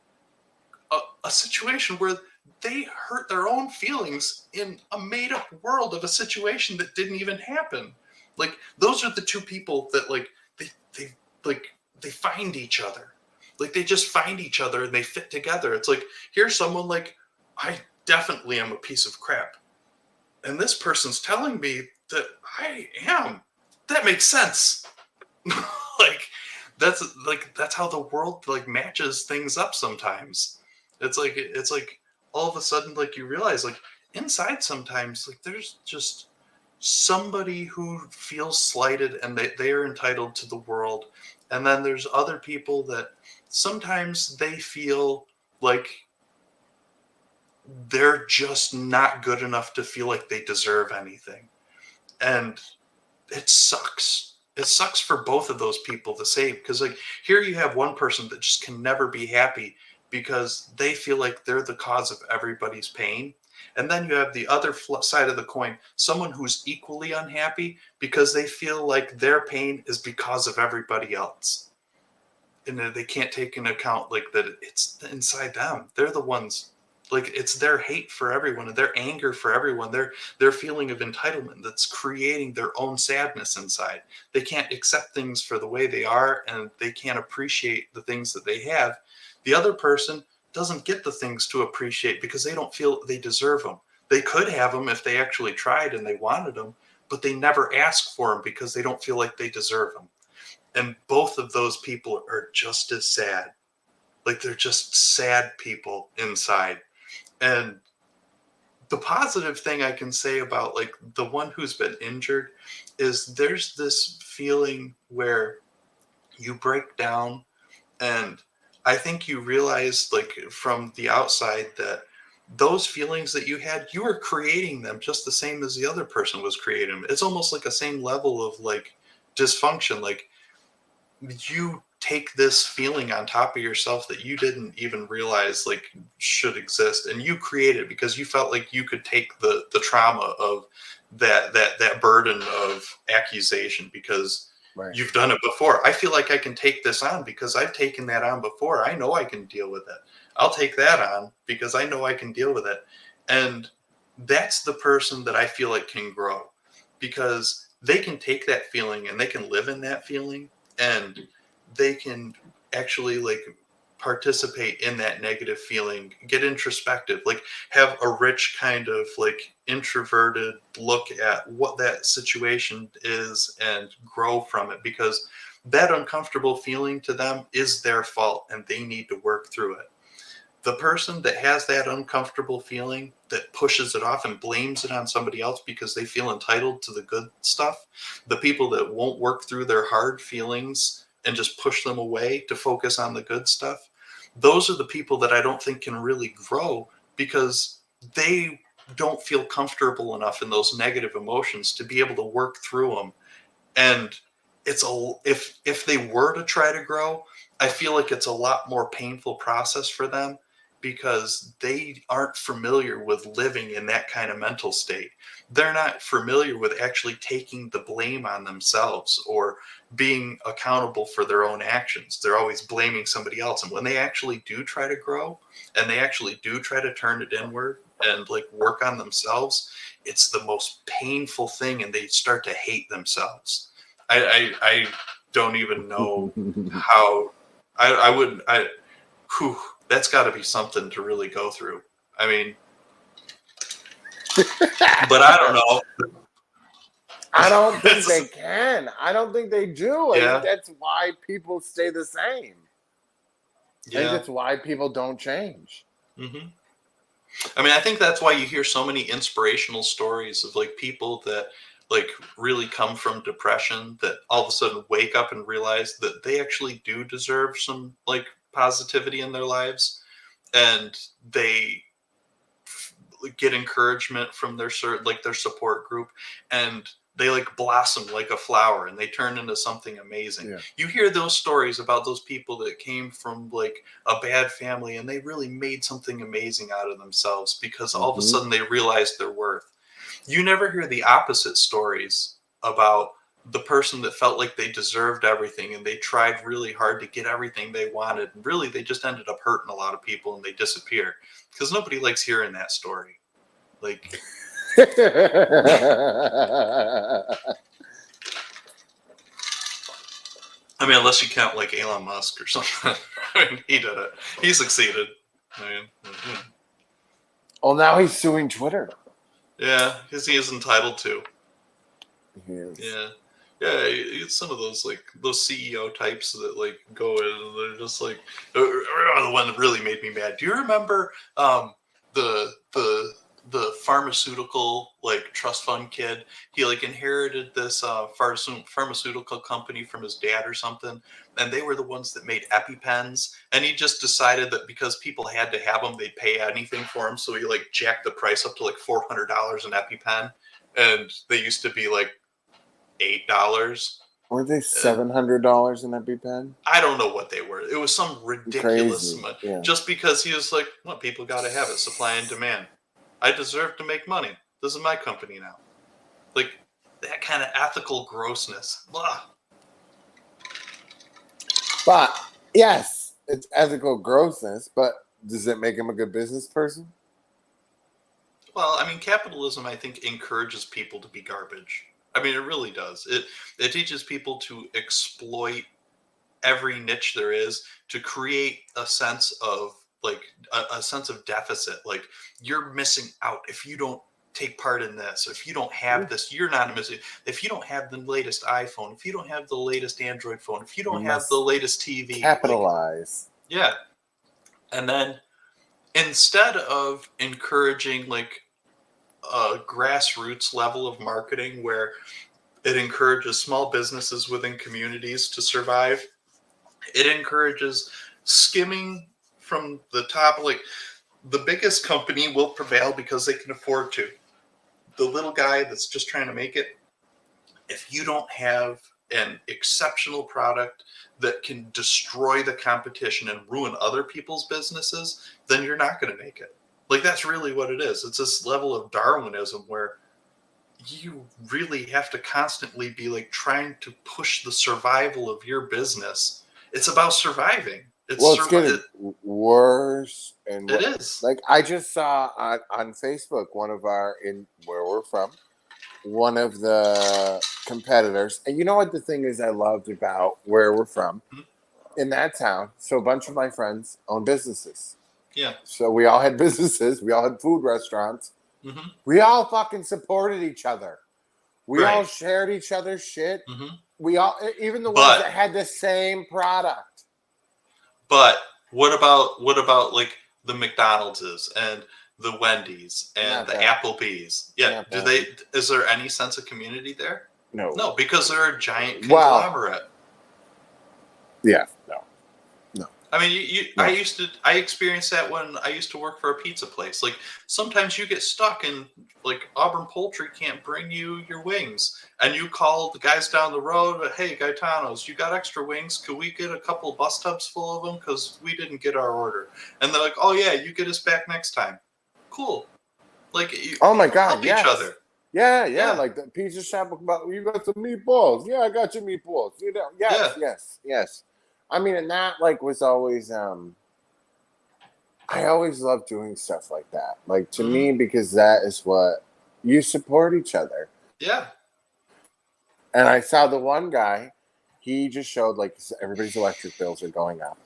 a situation where they hurt their own feelings in a made up world of a situation that didn't even happen. Like those are the two people that like they like they find each other. Like they just find each other and they fit together. It's like here's someone like I definitely am a piece of crap. And this person's telling me that I am. That makes sense. like that's how the world like matches things up sometimes. It's like all of a sudden like you realize like inside sometimes like there's just somebody who feels slighted and they are entitled to the world. And then there's other people that sometimes they feel like they're just not good enough to feel like they deserve anything. And it sucks. It sucks for both of those people the same because like here you have one person that just can never be happy because they feel like they're the cause of everybody's pain. And then you have the other side of the coin, someone who's equally unhappy because they feel like their pain is because of everybody else. And they can't take into account like that it's inside them. They're the ones like it's their hate for everyone and their anger for everyone, their feeling of entitlement that's creating their own sadness inside. They can't accept things for the way they are and they can't appreciate the things that they have. The other person doesn't get the things to appreciate because they don't feel they deserve them. They could have them if they actually tried and they wanted them, but they never ask for them because they don't feel like they deserve them. And both of those people are just as sad. Like they're just sad people inside. And the positive thing I can say about like the one who's been injured is there's this feeling where you break down and I think you realize like from the outside that those feelings that you had, you were creating them just the same as the other person was creating them. It's almost like a same level of like dysfunction. Like you take this feeling on top of yourself that you didn't even realize like should exist and you create it because you felt like you could take the trauma of that burden of accusation because Right. you've done it before. I feel like I can take this on because I've taken that on before. I know I can deal with it. I'll take that on because I know I can deal with it. And that's the person that I feel like can grow because they can take that feeling and they can live in that feeling and they can actually like participate in that negative feeling, get introspective, like have a rich kind of like introverted look at what that situation is and grow from it because that uncomfortable feeling to them is their fault and they need to work through it. The person that has that uncomfortable feeling that pushes it off and blames it on somebody else because they feel entitled to the good stuff, the people that won't work through their hard feelings and just push them away to focus on the good stuff, those are the people that I don't think can really grow because they don't feel comfortable enough in those negative emotions to be able to work through them. And it's a if they were to try to grow, I feel like it's a lot more painful process for them because they aren't familiar with living in that kind of mental state. They're not familiar with actually taking the blame on themselves or being accountable for their own actions. They're always blaming somebody else. And when they actually do try to grow and they actually do try to turn it inward and like work on themselves, it's the most painful thing and they start to hate themselves. I don't even know how I would whew, that's got to be something to really go through. I mean, but I don't know. I don't think they can. I don't think they do. I Yeah. think that's why people stay the same. I think Yeah. that's why people don't change. hmm I mean, I think that's why you hear so many inspirational stories of like people that like really come from depression that all of a sudden wake up and realize that they actually do deserve some like positivity in their lives and they get encouragement from their like their support group and they like blossom like a flower and they turn into something amazing. Yeah. You hear those stories about those people that came from like a bad family and they really made something amazing out of themselves because all of a Mhm. sudden they realized their worth. You never hear the opposite stories about the person that felt like they deserved everything and they tried really hard to get everything they wanted. And really, they just ended up hurting a lot of people and they disappear because nobody likes hearing that story. Like, I mean, unless you count like Elon Musk or something. I mean, he did it. He succeeded. I mean, Well, now he's suing Twitter. yeah, because he is entitled to. He is. Yeah. Yeah, it's some of those like those CEO types that like go in and they're just like the one that really made me mad. Do you remember the pharmaceutical like trust fund kid? He like inherited this pharmaceutical company from his dad or something, and they were the ones that made EpiPens. And he just decided that because people had to have them, they'd pay anything for them. So he like jacked the price up to like $400 an EpiPen, and they used to be like $8. Were they $700 in EpiPen? I don't know what they were. It was some ridiculous Crazy. amount. Yeah. Just because he was like, well, people got to have it, supply and demand. I deserve to make money. This is my company now. Like that kind of ethical grossness. Blah. But yes, it's ethical grossness. But does it make him a good business person? Well, I mean, capitalism, I think, encourages people to be garbage. I mean, it really does. It teaches people to exploit every niche there is to create a sense of like a sense of deficit. Like you're missing out if you don't take part in this. If you don't have this, you're not missing. If you don't have the latest iPhone, if you don't have the latest Android phone, if you don't You have must the latest TV, like, Capitalize. yeah. And then instead of encouraging like a grassroots level of marketing where it encourages small businesses within communities to survive, it encourages skimming from the top. Like the biggest company will prevail because they can afford to. The little guy that's just trying to make it, if you don't have an exceptional product that can destroy the competition and ruin other people's businesses, then you're not going to make it. Like that's really what it is. It's this level of Darwinism where you really have to constantly be like trying to push the survival of your business. It's about surviving. It's getting worse and it is. Like I just saw on Facebook one of our in where we're from, one of the competitors, and you know what the thing is I loved about where we're from, in that town. So a bunch of my friends own businesses. Yeah. So we all had businesses. We all had food restaurants. Mm-hmm. We all fucking supported each other. We Right. all shared each other's shit. Mm-hmm. We all, even the ones that had the same product. But what about like the McDonald's and the Wendy's and the Applebee's? Yeah. Do they? Is there any sense of community there? No. No, because they're a giant conglomerate. Yeah. No. I mean, I experienced that when I used to work for a pizza place. Like sometimes you get stuck and like Auburn Poultry can't bring you your wings, and you call the guys down the road. Hey, Gaetano's, you got extra wings? Could we get a couple bus tubs full of them because we didn't get our order? And they're like, oh yeah, you get us back next time. Cool. Like, oh my god, help each other. Yeah. Like the pizza shop, you got some meatballs. Yeah, I got your meatballs. You know, yes. I mean, and that like was always I always loved doing stuff like that. Like to me, because that is what you support each other. Yeah. And I saw the one guy, he just showed like everybody's electric bills are going up.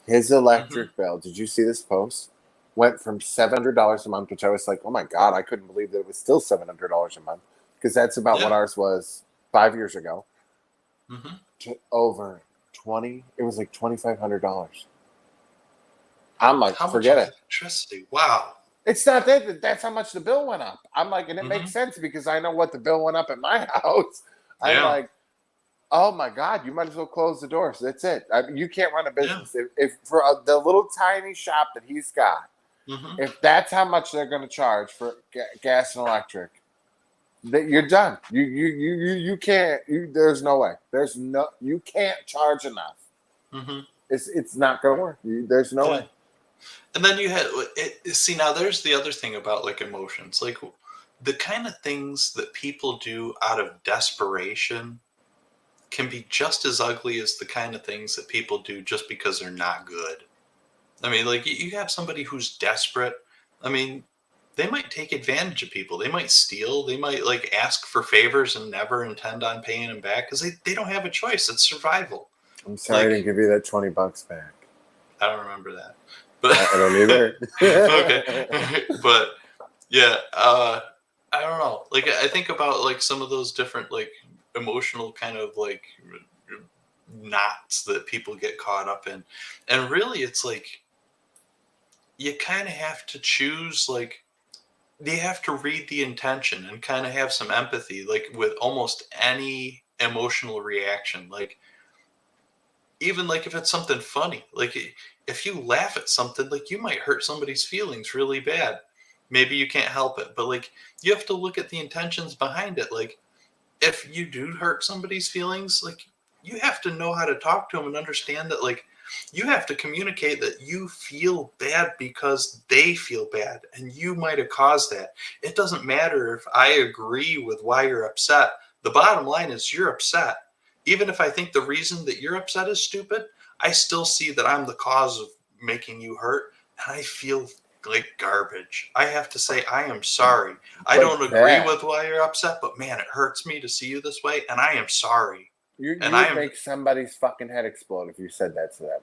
His electric bill, did you see this post? Went from $700 a month, which I was like, oh my God, I couldn't believe that it was still $700 a month. Because that's about what ours was 5 years ago. To over it was like $2,500. I'm like, forget it. Electricity. Wow. It's not that. That's how much the bill went up. I'm like, and it makes sense because I know what the bill went up at my house. I'm like, oh my God, you might as well close the doors. That's it. You can't run a business if for the little tiny shop that he's got. If that's how much they're going to charge for gas and electric, that you're done. You can't. There's no way. You can't charge enough. Mm-hmm. It's not gonna work. There's no way. And then you had see, now there's the other thing about like emotions, like the kind of things that people do out of desperation can be just as ugly as the kind of things that people do just because they're not good. I mean, like you have somebody who's desperate. I mean, they might take advantage of people. They might steal. They might like ask for favors and never intend on paying them back because they don't have a choice. It's survival. I'm sorry Like, to give you that $20 back. I don't remember that, but I don't either. okay. But yeah, I don't know. Like I think about like some of those different like emotional kind of like knots that people get caught up in, and really it's like you kind of have to choose, like you have to read the intention and kind of have some empathy like with almost any emotional reaction. Like even like if it's something funny, like if you laugh at something, like you might hurt somebody's feelings really bad. Maybe you can't help it, but like you have to look at the intentions behind it. Like if you do hurt somebody's feelings, like you have to know how to talk to them and understand that like you have to communicate that you feel bad because they feel bad and you might have caused that. It doesn't matter if I agree with why you're upset. The bottom line is you're upset. Even if I think the reason that you're upset is stupid, I still see that I'm the cause of making you hurt, and I feel like garbage. I have to say I am sorry. I don't agree with why you're upset, but man, it hurts me to see you this way, and I am sorry. You would make somebody's fucking head explode if you said that to them.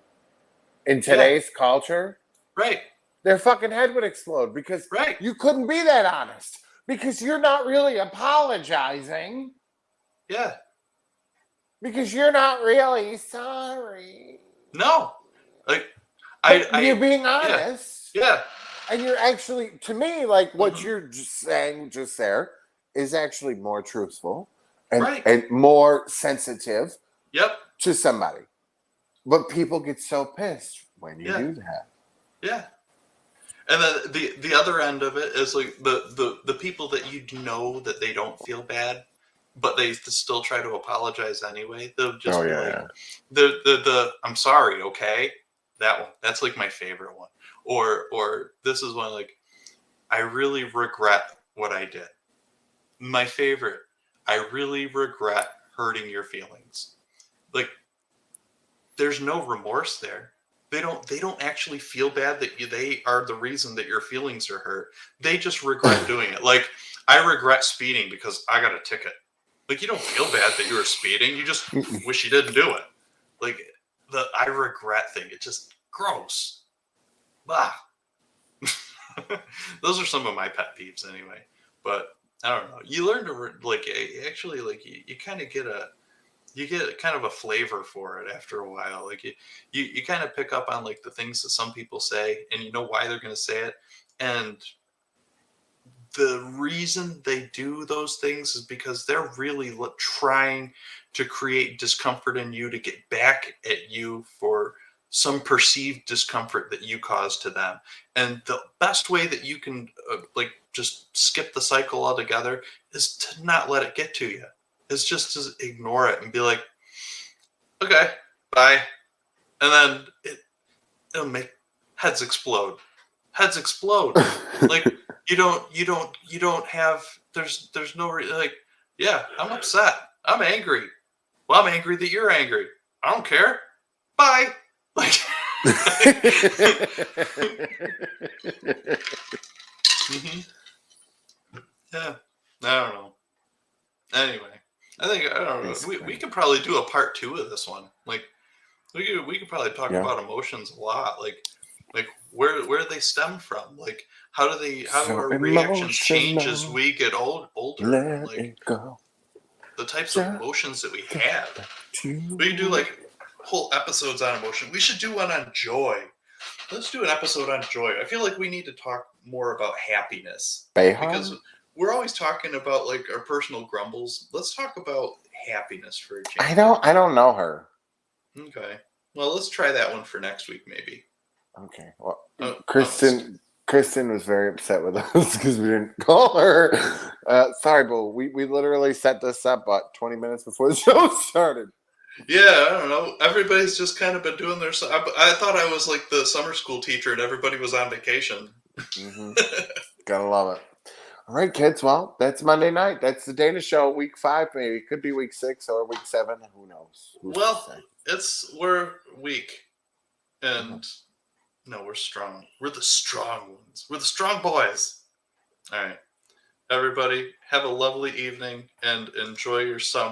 In today's culture, right, their fucking head would explode because you couldn't be that honest because you're not really apologizing. Yeah. Because you're not really sorry. No. Like you're being honest. Yeah. And you're actually, to me, like what you're just saying just there is actually more truthful and more sensitive to somebody. But people get so pissed when you do that. Yeah. And then the other end of it is like the people that you know that they don't feel bad, but they still try to apologize anyway. They'll just be like, the I'm sorry, okay? That one. That's like my favorite one. Or this is one like, I really regret what I did. My favorite, I really regret hurting your feelings. Like, there's no remorse there. They don't actually feel bad that they are the reason that your feelings are hurt. They just regret doing it. Like, I regret speeding because I got a ticket. Like, you don't feel bad that you were speeding. You just wish you didn't do it. Like, the I regret thing. It's just gross. Bah. Those are some of my pet peeves anyway. But I don't know. You learn to like actually like you kind of get kind of a flavor for it after a while. Like you kind of pick up on like the things that some people say, and you know why they're going to say it. And the reason they do those things is because they're really trying to create discomfort in you to get back at you for some perceived discomfort that you caused to them. And the best way that you can like just skip the cycle altogether is to not let it get to you. It's just to ignore it and be like, okay, bye. And then it'll make heads explode. Heads explode. Like you don't have, there's no, like, yeah, I'm upset. I'm angry. Well, I'm angry that you're angry. I don't care. Bye. Like, yeah, I don't know. Anyway, I don't know. We could probably do a part 2 of this one. Like, we could probably talk about emotions a lot. Like where they stem from. Like, how our reactions change as we get older. Let like it go. The types of emotions that we have. We could do like whole episodes on emotion. We should do one on joy. Let's do an episode on joy. I feel like we need to talk more about happiness. Because we're always talking about like our personal grumbles. Let's talk about happiness for a change. I don't know her. Okay. Well, let's try that one for next week, maybe. Okay. Well, Kristen Kristen was very upset with us because we didn't call her. Sorry, Boo. We literally set this up about 20 minutes before the show started. Yeah, I don't know. Everybody's just kind of been doing their. I thought I was like the summer school teacher and everybody was on vacation. Mm-hmm. Gotta love it. All right, kids. Well, that's Monday night. That's the Dana Show, week 5, maybe. It could be week 6 or week 7. Who knows? Who's to say? We're weak, and no, we're strong. We're the strong ones. We're the strong boys. All right, everybody, have a lovely evening and enjoy your summer.